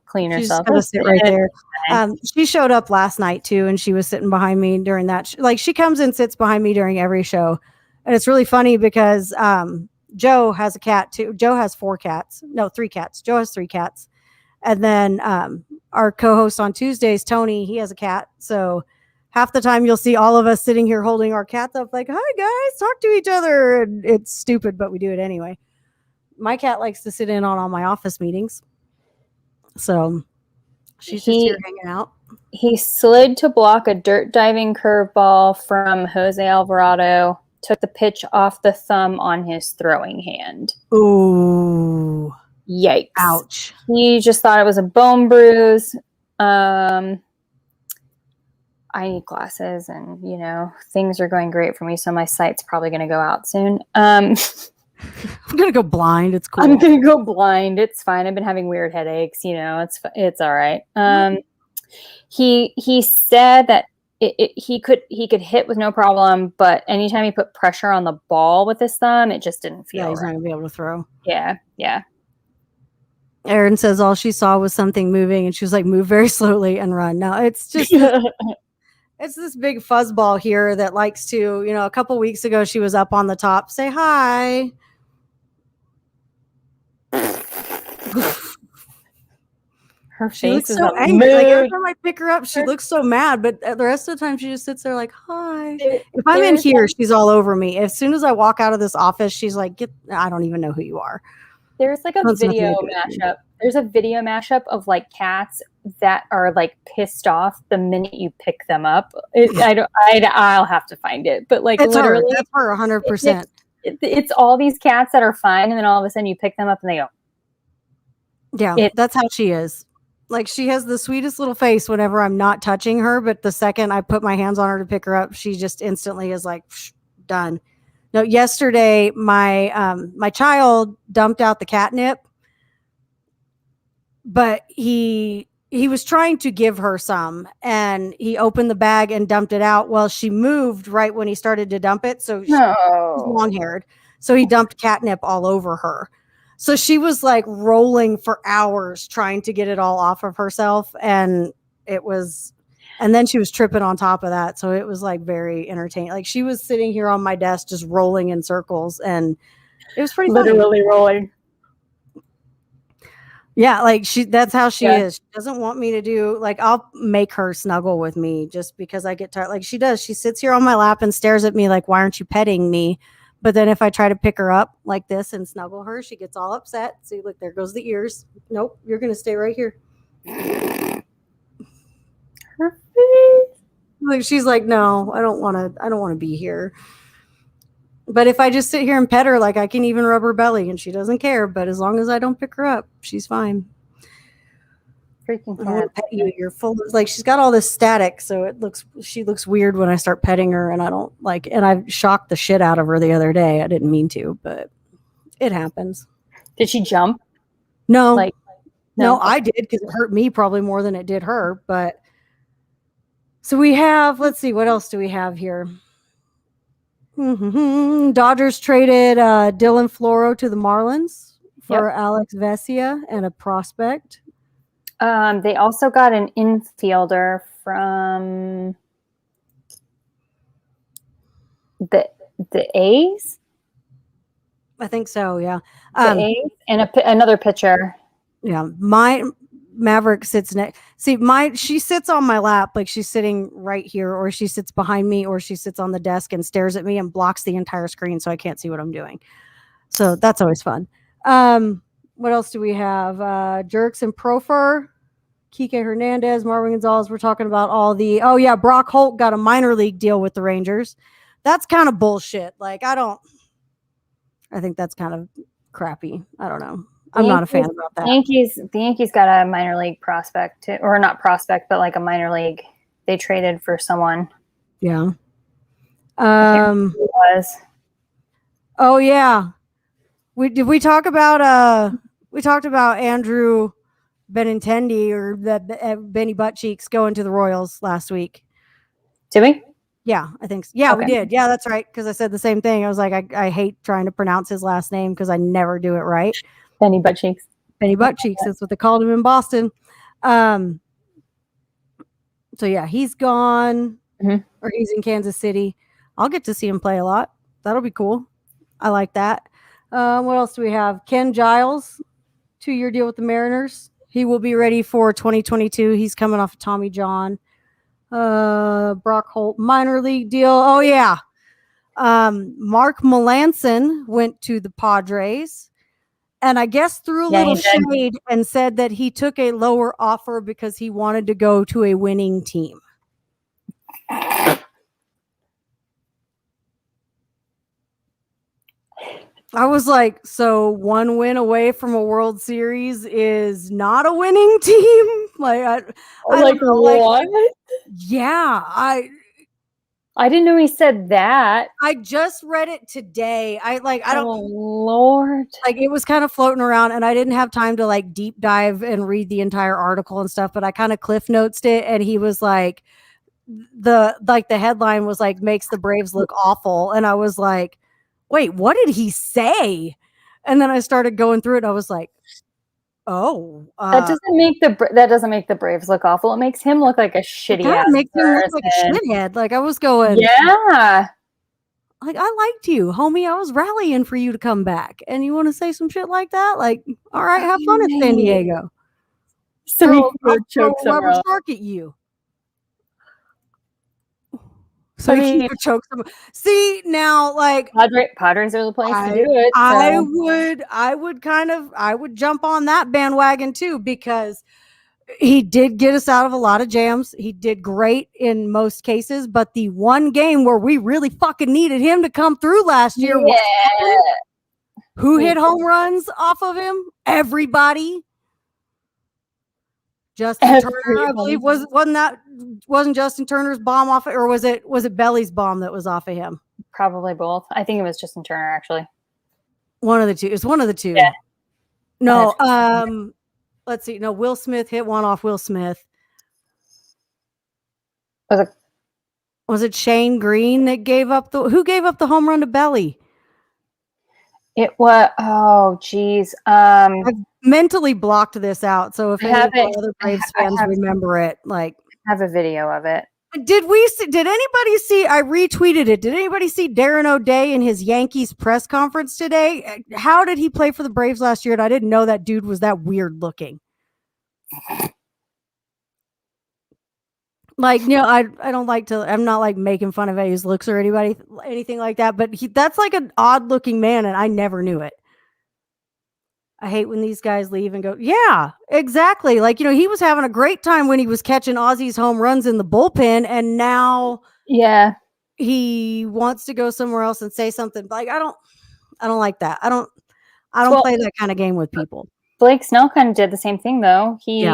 clean herself.
She's sit right there. She showed up last night too, and she was sitting behind me during that. She comes and sits behind me during every show, and it's really funny because Joe has a cat too. Joe has 3 cats. Joe has 3 cats, and then our co-host on Tuesdays, Tony, he has a cat. So half the time you'll see all of us sitting here holding our cats up, like, "Hi guys, talk to each other." And it's stupid, but we do it anyway. My cat likes to sit in on all my office meetings. So she's just here hanging out.
He slid to block a dirt diving curveball from Jose Alvarado, took the pitch off the thumb on his throwing hand.
Ooh.
Yikes.
Ouch.
He just thought it was a bone bruise. I need glasses and, things are going great for me. So my sight's probably going to go out soon.
I'm going to go blind. It's cool.
I'm going to go blind. It's fine. I've been having weird headaches. It's all right. He said that he could hit with no problem, but anytime he put pressure on the ball with his thumb, it just didn't feel
right. He's not going to be able to throw.
Yeah.
Erin says all she saw was something moving, and she was like, "Move very slowly and run." Now it's just it's this big fuzzball here that likes to, a couple weeks ago she was up on the top. Say hi.
Her
She
face
looks
is
so
a
angry. Like every
mood.
time I pick her up, she looks so mad. But the rest of the time, she just sits there like, "Hi." If I'm in here, she's all over me. As soon as I walk out of this office, she's like, I don't even know who you are."
There's like a video mashup. There's a video mashup of like cats that are like pissed off the minute you pick them up. I'll have to find it, but like
it's
literally,
that's her 100%.
It's all these cats that are fine, and then all of a sudden you pick them up and they go.
Yeah, that's how she is. Like she has the sweetest little face whenever I'm not touching her, but the second I put my hands on her to pick her up, she just instantly is like done. No, yesterday my child dumped out the catnip, but he was trying to give her some, and he opened the bag and dumped it out. Well, she moved right when he started to dump it, so she's
No.
long haired, so he dumped catnip all over her. So she was like rolling for hours trying to get it all off of herself. And then she was tripping on top of that. So it was like very entertaining. Like she was sitting here on my desk, just rolling in circles, and it was pretty funny.
Literally rolling.
Yeah. Like that's how she
Yeah.
is. She doesn't want me to do, like, I'll make her snuggle with me just because I get tired. Like she does. She sits here on my lap and stares at me like, why aren't you petting me? But then if I try to pick her up like this and snuggle her, she gets all upset. See, look, there goes the ears. Nope, you're going to stay right here.
Her face.
Like she's like, no, I don't want to be here. But if I just sit here and pet her, like I can even rub her belly and she doesn't care. But as long as I don't pick her up, she's fine.
Freaking
I don't want
cat.
to pet you. You're full of, like, she's got all this static, so she looks weird when I start petting her, and I don't like. And I shocked the shit out of her the other day. I didn't mean to, but it happens.
Did she jump?
No,
Like,
no, I did because it hurt me probably more than it did her. But so we have. Let's see, what else do we have here? Dodgers traded Dylan Floro to the Marlins for Alex Vesia and a prospect.
They also got an infielder from the A's.
I think so. Yeah.
The A's and another pitcher.
Yeah. My Maverick sits next. See, she sits on my lap, like she's sitting right here, or she sits behind me, or she sits on the desk and stares at me and blocks the entire screen so I can't see what I'm doing. So that's always fun. What else do we have? Jerks and Profer, Kike Hernandez, Marvin Gonzalez. We're talking about all the. Oh yeah, Brock Holt got a minor league deal with the Rangers. That's kind of bullshit. Like I think that's kind of crappy. I don't know. I'm not a fan about that.
The Yankees got a minor league prospect, or not prospect, but like a minor league. They traded for someone.
Yeah.
Who it was.
Oh yeah. We talked about Andrew Benintendi or Benny Buttcheeks going to the Royals last week.
Did we?
Yeah, I think so. Yeah,
Okay.
we did. Yeah, that's right. Because I said the same thing. I was like, I hate trying to pronounce his last name because I never do it right.
Benny Buttcheeks.
Benny Buttcheeks. That's what they called him in Boston. So yeah, he's gone, or he's in Kansas City. I'll get to see him play a lot. That'll be cool. I like that. What else do we have? Ken Giles, 2-year deal with the Mariners. He will be ready for 2022. He's coming off of Tommy John. Brock Holt, minor league deal. Oh yeah. Mark Melanson went to the Padres, and I guess threw a little shade and said that he took a lower offer because he wanted to go to a winning team. I was like, so one win away from a World Series is not a winning team? I
like,
don't know,
what?
Yeah,
I didn't know he said that.
I just read it today. I don't.
Oh Lord!
Like it was kind of floating around, and I didn't have time to like deep dive and read the entire article and stuff. But I kind of cliff notes it, and he was like, the headline was like, makes the Braves look awful, and I was like, wait, what did he say? And then I started going through it, and I was like, oh,
that doesn't make the Braves look awful. It makes him look like a shitty ass.
It makes him look like a shithead. Like I was going,
yeah.
Like I liked you, homie. I was rallying for you to come back, and you want to say some shit like that? Like, all right, have fun in San Diego.
So he could choke
rubber
someone.
shark at you. So he could choke someone. See now, like
Padres are the place to do it. So.
I would jump on that bandwagon too, because he did get us out of a lot of jams. He did great in most cases, but the one game where we really fucking needed him to come through last year, who hit home runs off of him? Everybody. Justin Turner, I
Everybody
believe,
does.
wasn't Justin Turner's bomb off, or was it Belly's bomb that was off of him?
Probably both. I think it was Justin Turner actually.
One of the two. It's one of the two.
Yeah.
No, let's see. No, Will Smith hit one off Will Smith.
Was it-
Was it Shane Green that gave up who gave up the home run to Belly?
It was, oh geez.
Mentally blocked this out. So if
I
any
have
of my
it.
other
I
Braves
ha- I
fans
have-
remember it, like
have a video of it.
did anybody see, I retweeted it. Did anybody see Darren O'Day in his Yankees press conference today? How did he play for the Braves last year? And I didn't know that dude was that weird looking. Like, I don't like to, I'm not like making fun of his looks or anything like that, but that's like an odd looking man, and I never knew it. I hate when these guys leave and go, yeah, exactly. Like, he was having a great time when he was catching Ozzy's home runs in the bullpen, and now
Yeah.
he wants to go somewhere else and say something. Like, I don't like that. I don't
Well-
play that kind of game with people.
Blake Snell kind of did the same thing though. He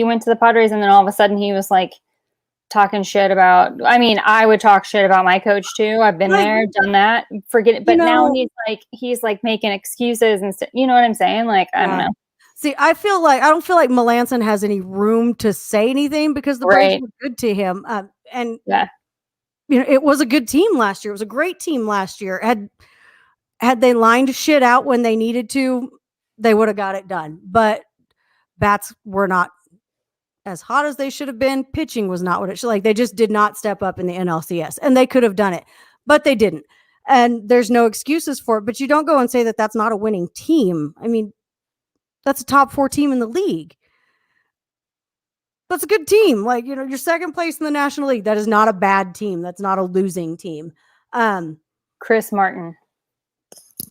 went to the Padres and then all of a sudden he was like talking shit about, I mean, I would talk shit about my coach too. I've been there, done that, forget it. But now he's like making excuses and you know what I'm saying? Like, I don't know.
See, I don't feel like Melanson has any room to say anything because the Braves were good to him. And it was a good team last year. It was a great team last year. Had they lined shit out when they needed to, they would have got it done. But bats were not as hot as they should have been. Pitching was not what it should. Like, they just did not step up in the NLCS, and they could have done it, but they didn't. And there's no excuses for it. But you don't go and say that that's not a winning team. I mean, that's a top 4 team in the league. That's a good team. Like, you're second place in the National League. That is not a bad team. That's not a losing team.
Chris Martin.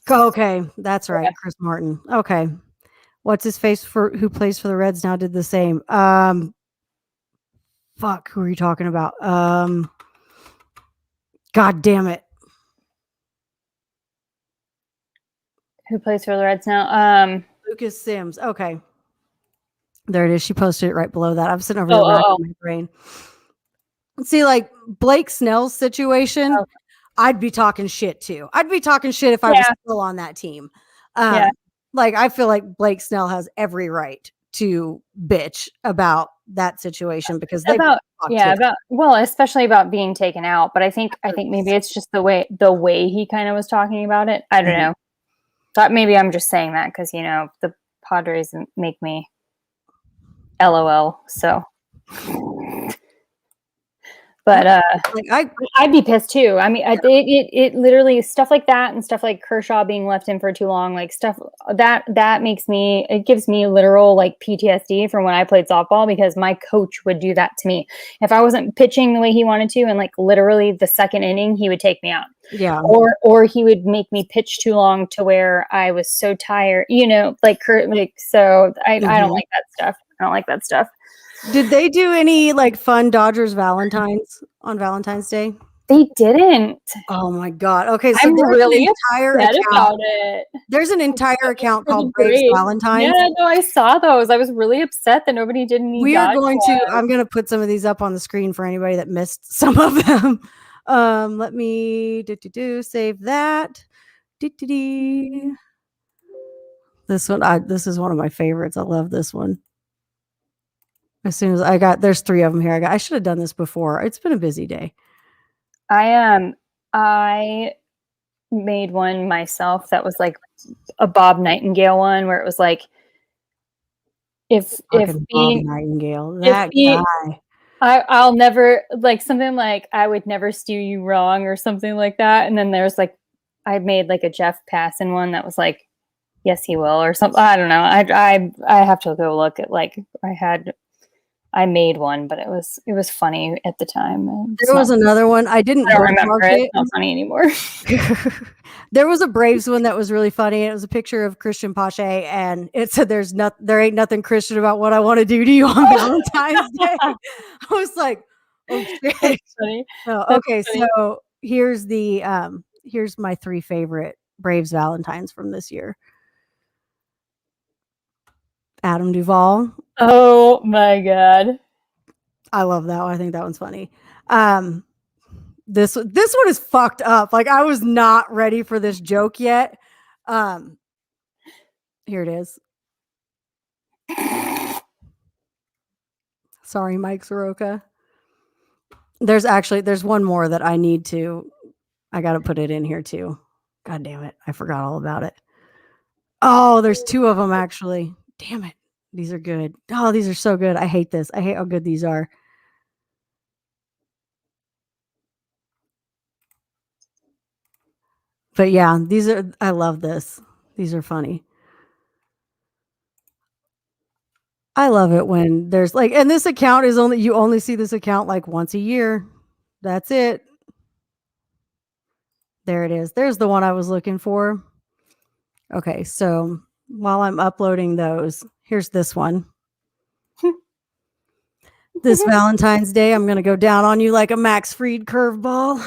Okay, that's right. Chris Martin. Okay. What's his face who plays for the Reds now did the same. Fuck, who are you talking about? God damn it.
Who plays for the Reds now?
Lucas Sims. Okay. There it is. She posted it right below that. I'm sitting over there racking my brain. See, like Blake Snell's situation, I'd be talking shit too. I'd be talking shit if I was still on that team. Like, I feel like Blake Snell has every right to bitch about that situation because
especially about being taken out. But I think maybe it's just the way he kind of was talking about it. I don't know. Thought maybe I'm just saying that because the Padres make me LOL. So. But I'd be pissed too. I mean, it literally stuff like that and stuff like Kershaw being left in for too long, like stuff that makes me, it gives me literal like PTSD from when I played softball because my coach would do that to me. If I wasn't pitching the way he wanted to, and like literally the second inning, he would take me out.
Yeah.
Or he would make me pitch too long to where I was so tired, so I don't like that stuff. I don't like that stuff.
Did they do any like fun Dodgers Valentines on Valentine's Day?
They didn't.
Oh my God. Okay. So
I'm really upset about it.
There's an entire account called Braves Valentines.
Yeah, no, I saw those. I was really upset that nobody did any.
I'm going to put some of these up on the screen for anybody that missed some of them. Let me save that. This one, this is one of my favorites. I love this one. As soon as there's 3 of them here. I should have done this before. It's been a busy day.
I made one myself that was like a Bob Nightingale one where it was like, if
Bob Nightingale, that guy.
I'll never, like something like I would never steer you wrong or something like that. And then there's like, I made like a Jeff Passan one that was like, yes, he will or something. I don't know. I have to go look at like I made one, but it was funny at the time.
There was another one. I don't
remember it. It's not funny anymore.
There was a Braves one that was really funny. It was a picture of Christian Pache, and it said, "There ain't nothing Christian about what I want to do to you on Valentine's Day." I was like, "Oh shit!"
That's funny.
Okay, so here's my 3 favorite Braves Valentines from this year. Adam Duvall.
Oh my god.
I love that one. I think that one's funny. This one is fucked up. Like I was not ready for this joke yet. Here it is. Sorry, Mike Soroka. There's one more that I got to put it in here too. God damn it. I forgot all about it. Oh, there's two of them actually. Damn it. These are good. Oh, these are so good. I hate this. I hate how good these are. But yeah, I love this. These are funny. I love it when there's like, and this account is you only see this account like once a year. That's it. There it is. There's the one I was looking for. Okay, so while I'm uploading those, here's this one. This Valentine's Day, I'm going to go down on you like a Max Fried curveball.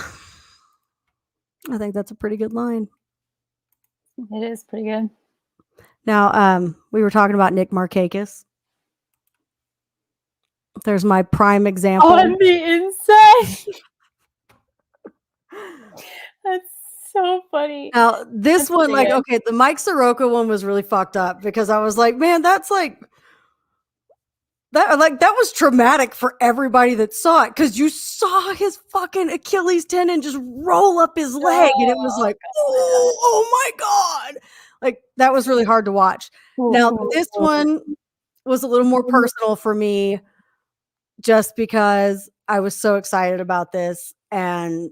I think that's a pretty good line.
It is pretty good.
Now, we were talking about Nick Markakis. There's my prime example.
On the inside. That's so funny.
Now, this
That's
one,
pretty
like,
good.
okay, the Mike Soroka one was really fucked up because I was like, man, that was traumatic for everybody that saw it because you saw his fucking Achilles tendon just roll up his leg, and it was like, oh my god, like that was really hard to watch. Now, this one was a little more personal for me, just because I was so excited about this and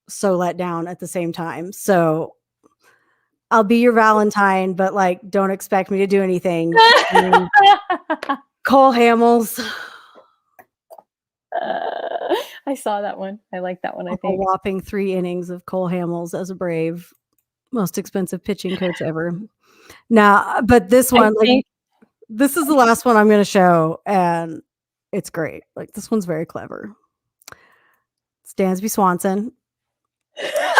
so let down at the same time. So I'll be your Valentine, but like, don't expect me to do anything. Cole Hamels.
I saw that one. I like that one. I
A
think.
whopping 3 innings of Cole Hamels as a Brave, most expensive pitching coach ever. Now, but this one, this is the last one I'm going to show, and it's great. Like this one's very clever. It's Dansby Swanson,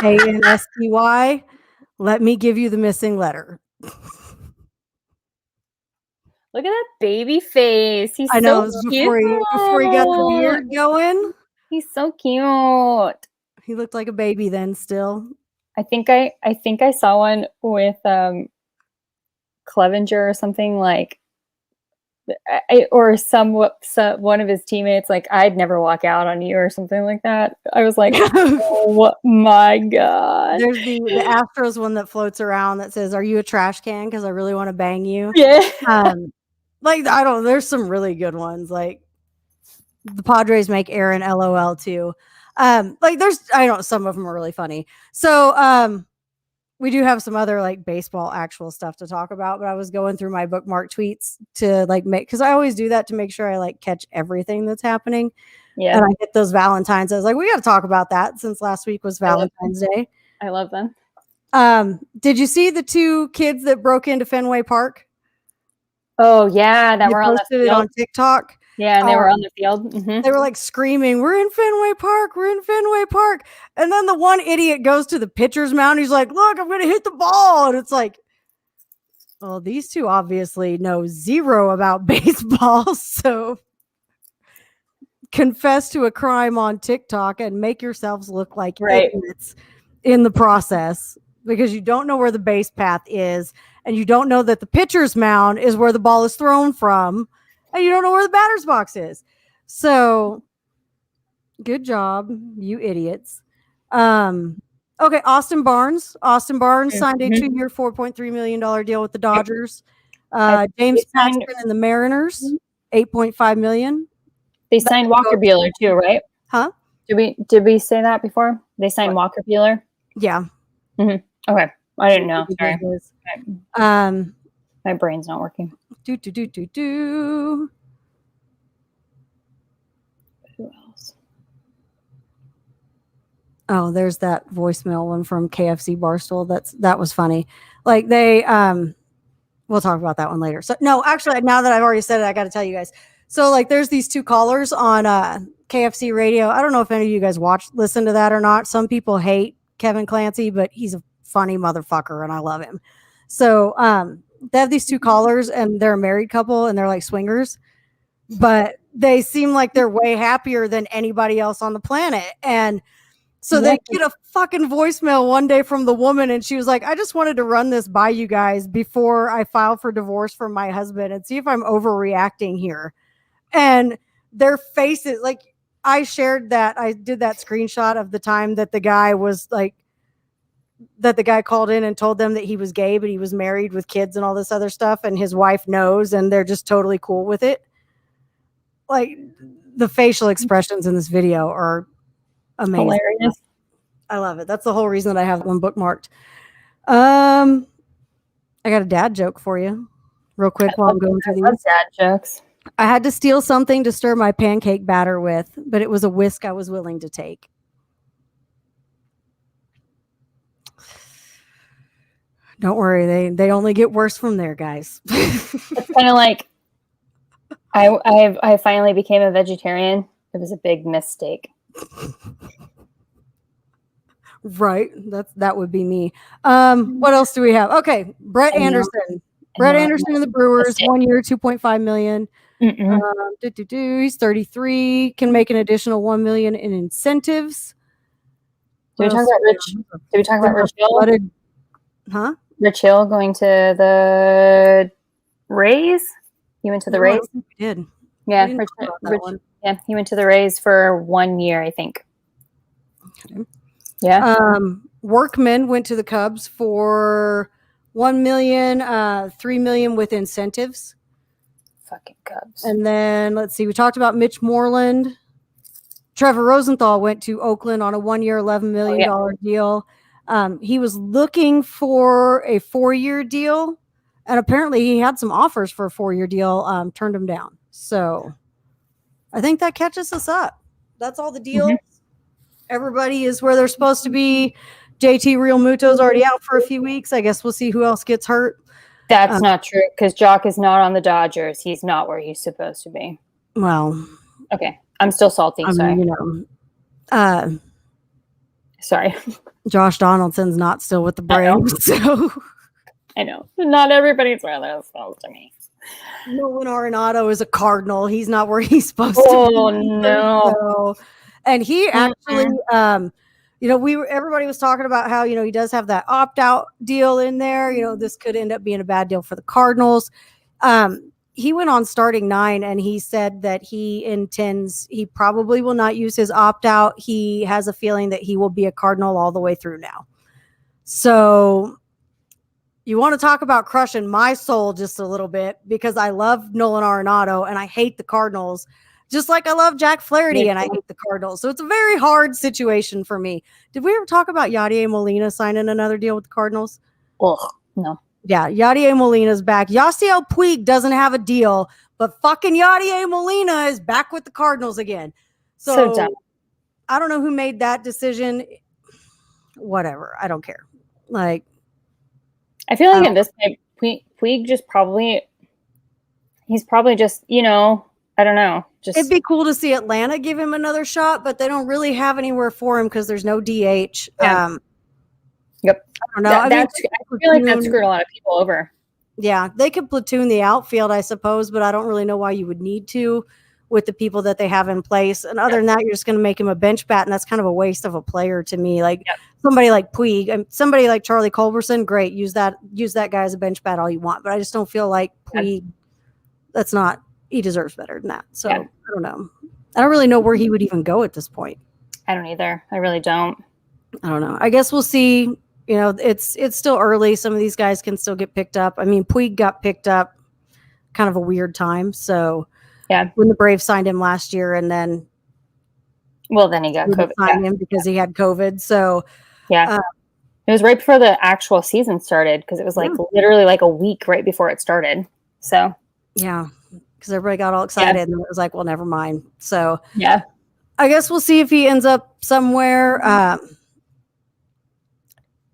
ANSTY. Let me give you the missing letter.
Look at that baby face. He's
I know,
so
before he got the beard going.
He's so cute.
He looked like a baby then still.
I think I saw one with Clevenger or something, like one of his teammates, like, I'd never walk out on you or something like that. I was like, oh my god.
There's the Astros one that floats around that says, "Are you a trash can? Because I really want to bang you."
Yeah.
Like there's some really good ones. Like the Padres make Aaron LOL too. Like some of them are really funny. So we do have some other like baseball actual stuff to talk about, but I was going through my bookmark tweets to like because I always do that to make sure I like catch everything that's happening.
Yeah.
And I get those Valentines. I was like, we got to talk about that since last week was Valentine's Day.
I love them.
Did you see the 2 kids that broke into Fenway Park?
Oh yeah, that
They
were on the
posted it
field.
on TikTok.
Yeah, and they were on the field. Mhm.
They were like screaming, "We're in Fenway Park! We're in Fenway Park!" And then the one idiot goes to the pitcher's mound. He's like, "Look, I'm going to hit the ball." And it's like, well, these 2 obviously know zero about baseball. So confess to a crime on TikTok and make yourselves look like idiots in the process, because you don't know where the base path is, and you don't know that the pitcher's mound is where the ball is thrown from, and you don't know where the batter's box is. So good job, you idiots. Okay, Austin Barnes. Signed a 2-year, $4.3 million deal with the Dodgers. James Paxton and the Mariners, $8.5 million.
They signed Walker Buehler too, right?
Huh?
Did we say that before? They signed Walker Buehler?
Yeah.
Okay. I didn't know. Sorry. My brain's not working.
Who
else?
Oh, there's that voicemail one from KFC Barstool. That was funny. Like they we'll talk about that one later. So no, actually, now that I've already said it, I got to tell you guys. So like there's these 2 callers on KFC radio. I don't know if any of you guys listen to that or not. Some people hate Kevin Clancy, but he's a funny motherfucker and I love him. So they have these two callers and they're a married couple and they're like swingers, but they seem like they're way happier than anybody else on the planet. And so they get a fucking voicemail one day from the woman, and she was like, I just wanted to run this by you guys before I file for divorce from my husband and see if I'm overreacting here. And their faces, like, I shared that. I did that screenshot of the time that the guy was like, that the guy called in and told them that he was gay, but he was married with kids and all this other stuff. And his wife knows, and they're just totally cool with it. Like, the facial expressions in this video are amazing.
Hilarious.
I love it. That's the whole reason that I have that one bookmarked. I got a dad joke for you real quick while I'm going through
I love
these.
dad jokes.
I had to steal something to stir my pancake batter with, but it was a whisk I was willing to take. Don't worry, they only get worse from there, guys.
It's kind of like I finally became a vegetarian. It was a big mistake.
Right. That would be me. What else do we have? Okay. Brett Anderson. Brett Anderson and the Brewers, 1 year, $2.5 million. He's 33, can make an additional $1 million in incentives.
Did we talk about Rich? Did we talk about Rich Hill?
Huh?
Rich Hill going to the Rays? He went to the Rays?
We did.
Yeah,
We didn't talk about that one.
yeah, he went to the Rays for 1 year, I think.
Okay.
Yeah.
Workman went to the Cubs for $1 million, $3 million with incentives.
Fucking Cubs.
And then let's see, we talked about Mitch Moreland. Trevor Rosenthal went to Oakland on a 1 year, $11 million deal. He was looking for a 4-year deal, and apparently he had some offers for a 4-year deal, turned him down. So I think that catches us up. That's all the deals. Everybody is where they're supposed to be. JT Real Muto's already out for a few weeks. I guess we'll see who else gets hurt.
That's not true, because Jock is not on the Dodgers. He's not where he's supposed to be.
Well,
Okay. I'm still salty.
I
Sorry.
mean,
Sorry.
Josh Donaldson's not still with the Braves. So
I know. Not everybody's where they're supposed to be.
Nolan Arenado is a Cardinal. He's not where he's supposed to
Oh,
be.
no.
So, and he actually, everybody was talking about how, he does have that opt-out deal in there. This could end up being a bad deal for the Cardinals. He went on starting 9 and he said that he probably will not use his opt-out. He has a feeling that he will be a Cardinal all the way through now. So you want to talk about crushing my soul just a little bit, because I love Nolan Arenado and I hate the Cardinals, just like I love Jack Flaherty and I hate the Cardinals. So it's a very hard situation for me. Did we ever talk about Yadier Molina signing another deal with the Cardinals?
Ugh, no.
Yeah, Yadier Molina's back. Yasiel Puig doesn't have a deal, but fucking Yadier Molina is back with the Cardinals again.
So dumb.
I don't know who made that decision. Whatever. I don't care. Like,
I feel like at this point, Puig he's probably just, I don't know.
it'd be cool to see Atlanta give him another shot, but they don't really have anywhere for him because there's no DH.
Yeah.
Yep. I don't know.
I feel like that screwed a lot of people over.
Yeah, they could platoon the outfield, I suppose, but I don't really know why you would need to with the people that they have in place. And other than that, you're just going to make him a bench bat, and that's kind of a waste of a player to me. Like somebody like Puig, and somebody like Charlie Culberson, great, use that guy as a bench bat all you want. But I just don't feel like Puig. He deserves better than that. So I don't know. I don't really know where he would even go at this point.
I don't either. I really don't.
I don't know. I guess we'll see. It's still early. Some of these guys can still get picked up. I mean, Puig got picked up kind of a weird time. So when the Braves signed him last year, and then
then he got COVID.
Signed him because he had COVID. So
it was right before the actual season started, because it was literally like a week right before it started. So
because everybody got all excited, and it was like, well, never mind. So I guess we'll see if he ends up somewhere.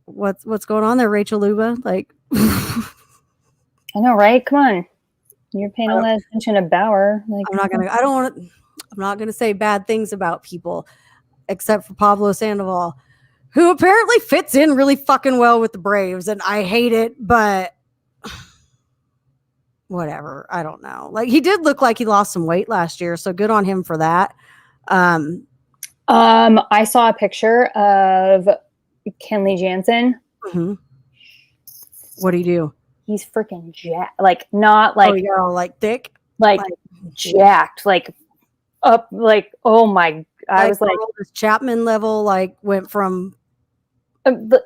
What's going on there, Rachel Luba? Like,
I know, right? Come on, you're paying all that attention to Bauer. Like,
I'm not gonna say bad things about people, except for Pablo Sandoval, who apparently fits in really fucking well with the Braves, and I hate it, but whatever. I don't know. Like he did look like he lost some weight last year, so good on him for that.
I saw a picture of Kenley Jansen.
Mm-hmm. What do you do?
He's freaking jacked. Like not like
like thick,
like jacked, like up, like oh my! I was like
this Chapman level, like went from
because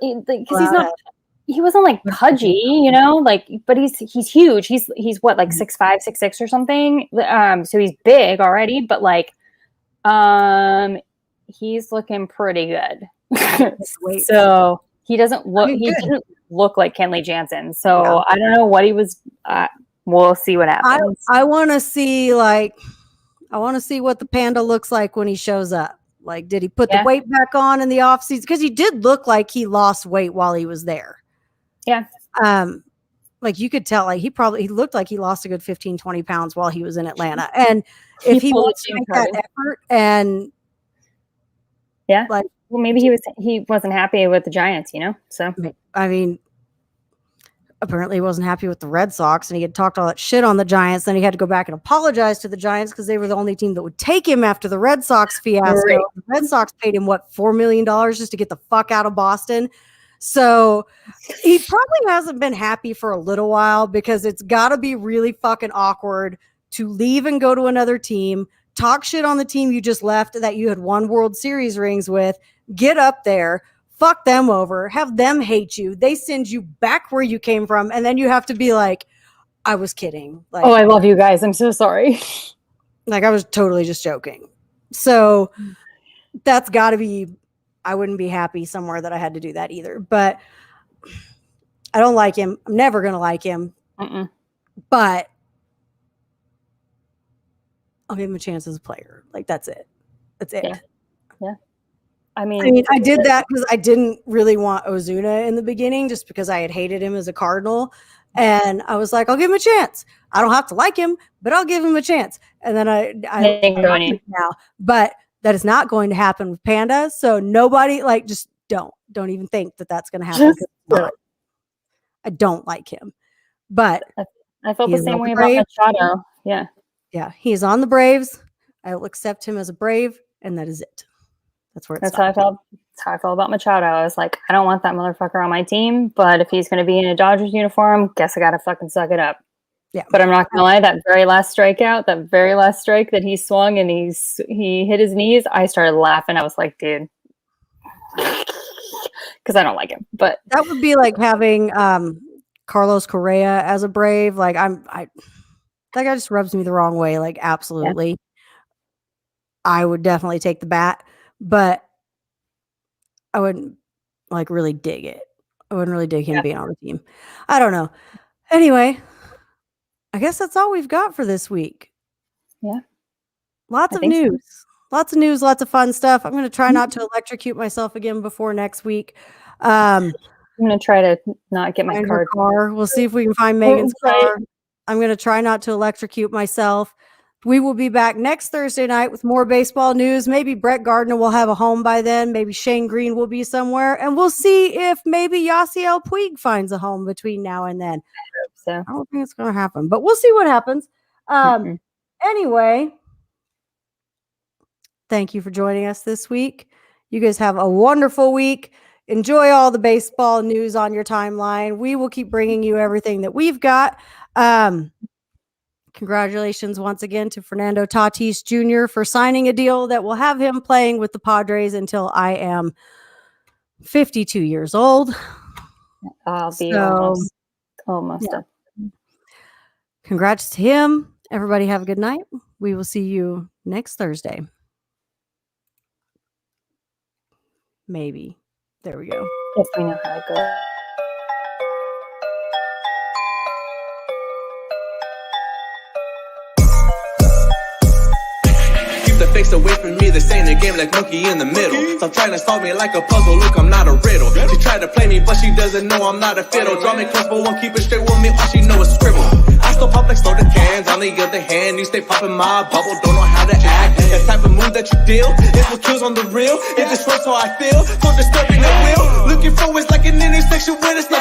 he wasn't like pudgy, you know, like but he's huge. He's what like 6'5", 6'6" or something. So he's big already, but like he's looking pretty good. So he doesn't look. He didn't look like Kenley Jansen. So I don't know what he was. We'll see what happens.
I want to see what the panda looks like when he shows up. Like, did he put the weight back on in the off season? Because he did look like he lost weight while he was there.
Yeah.
Like you could tell, like he looked like he lost a good 15, 20 pounds while he was in Atlanta. And if he wants to make that effort and like,
well, maybe he wasn't happy with the Giants, you know? So,
I mean, apparently he wasn't happy with the Red Sox and he had talked all that shit on the Giants. Then he had to go back and apologize to the Giants because they were the only team that would take him after the Red Sox fiasco. Right. The Red Sox paid him $4 million just to get the fuck out of Boston. So he probably hasn't been happy for a little while because it's got to be really fucking awkward to leave and go to another team, talk shit on the team you just left that you had won World Series rings with, get up there, fuck them over, have them hate you. They send you back where you came from. And then you have to be like, I was kidding. Like,
oh, I love you guys. I'm so sorry.
Like I was totally just joking. So that's got to be, I wouldn't be happy somewhere that I had to do that either. But I don't like him. I'm never going to like him. But I'll give him a chance as a player. Like that's it. That's it.
Yeah.
I mean, I did that because I didn't really want Ozuna in the beginning just because I had hated him as a Cardinal. And I was like, I'll give him a chance. I don't have to like him, but I'll give him a chance. And then I like him now. But that is not going to happen with Panda. So nobody just don't even think that that's going to happen. I don't like him, but
I felt the same way about Machado. Yeah.
Yeah. He's on the Braves. I will accept him as a Brave. And that is it. That's where it's
how I felt. That's how I felt about Machado. I was like, I don't want that motherfucker on my team, but if he's going to be in a Dodgers uniform, guess I got to fucking suck it up.
Yeah.
But I'm not going to lie, that very last strike that he swung and he hit his knees, I started laughing. I was like, dude, because I don't like him. But
that would be like having Carlos Correa as a Brave. Like that guy just rubs me the wrong way. Like absolutely. Yeah. I would definitely take the bat, but I wouldn't really dig it. I wouldn't really dig him being on the team. I don't know. Anyway, I guess that's all we've got for this week.
Yeah.
Lots of news. So. Lots of news, lots of fun stuff. I'm going to try not to electrocute myself again before next week. I'm
going to try to not get my
car. We'll see if we can find Megan's car. I'm going to try not to electrocute myself. We will be back next Thursday night with more baseball news. Maybe Brett Gardner will have a home by then. Maybe Shane Green will be somewhere. And we'll see if maybe Yasiel Puig finds a home between now and then. I don't think it's going to happen, but we'll see what happens. Anyway, thank you for joining us this week. You guys have a wonderful week. Enjoy all the baseball news on your timeline. We will keep bringing you everything that we've got. Congratulations once again to Fernando Tatis Jr. for signing a deal that will have him playing with the Padres until I am 52 years old.
I'll be almost done.
Congrats to him. Everybody have a good night. We will see you next Thursday. Maybe. There we go.
If we know how to go.
The face away from me, this ain't a game like monkey in the middle. Stop trying to solve me like a puzzle, look, I'm not a riddle. She tried to play me, but she doesn't know I'm not a fiddle. Draw me close, but won't keep it straight with me, all she know is scribble. I still pop like soda cans, on the other hand, you stay popping my bubble, don't know how to act. That type of move that you deal, is what kills on the real. It just hurts how I feel, so disturbing at will. Looking for it's like an intersection where it's not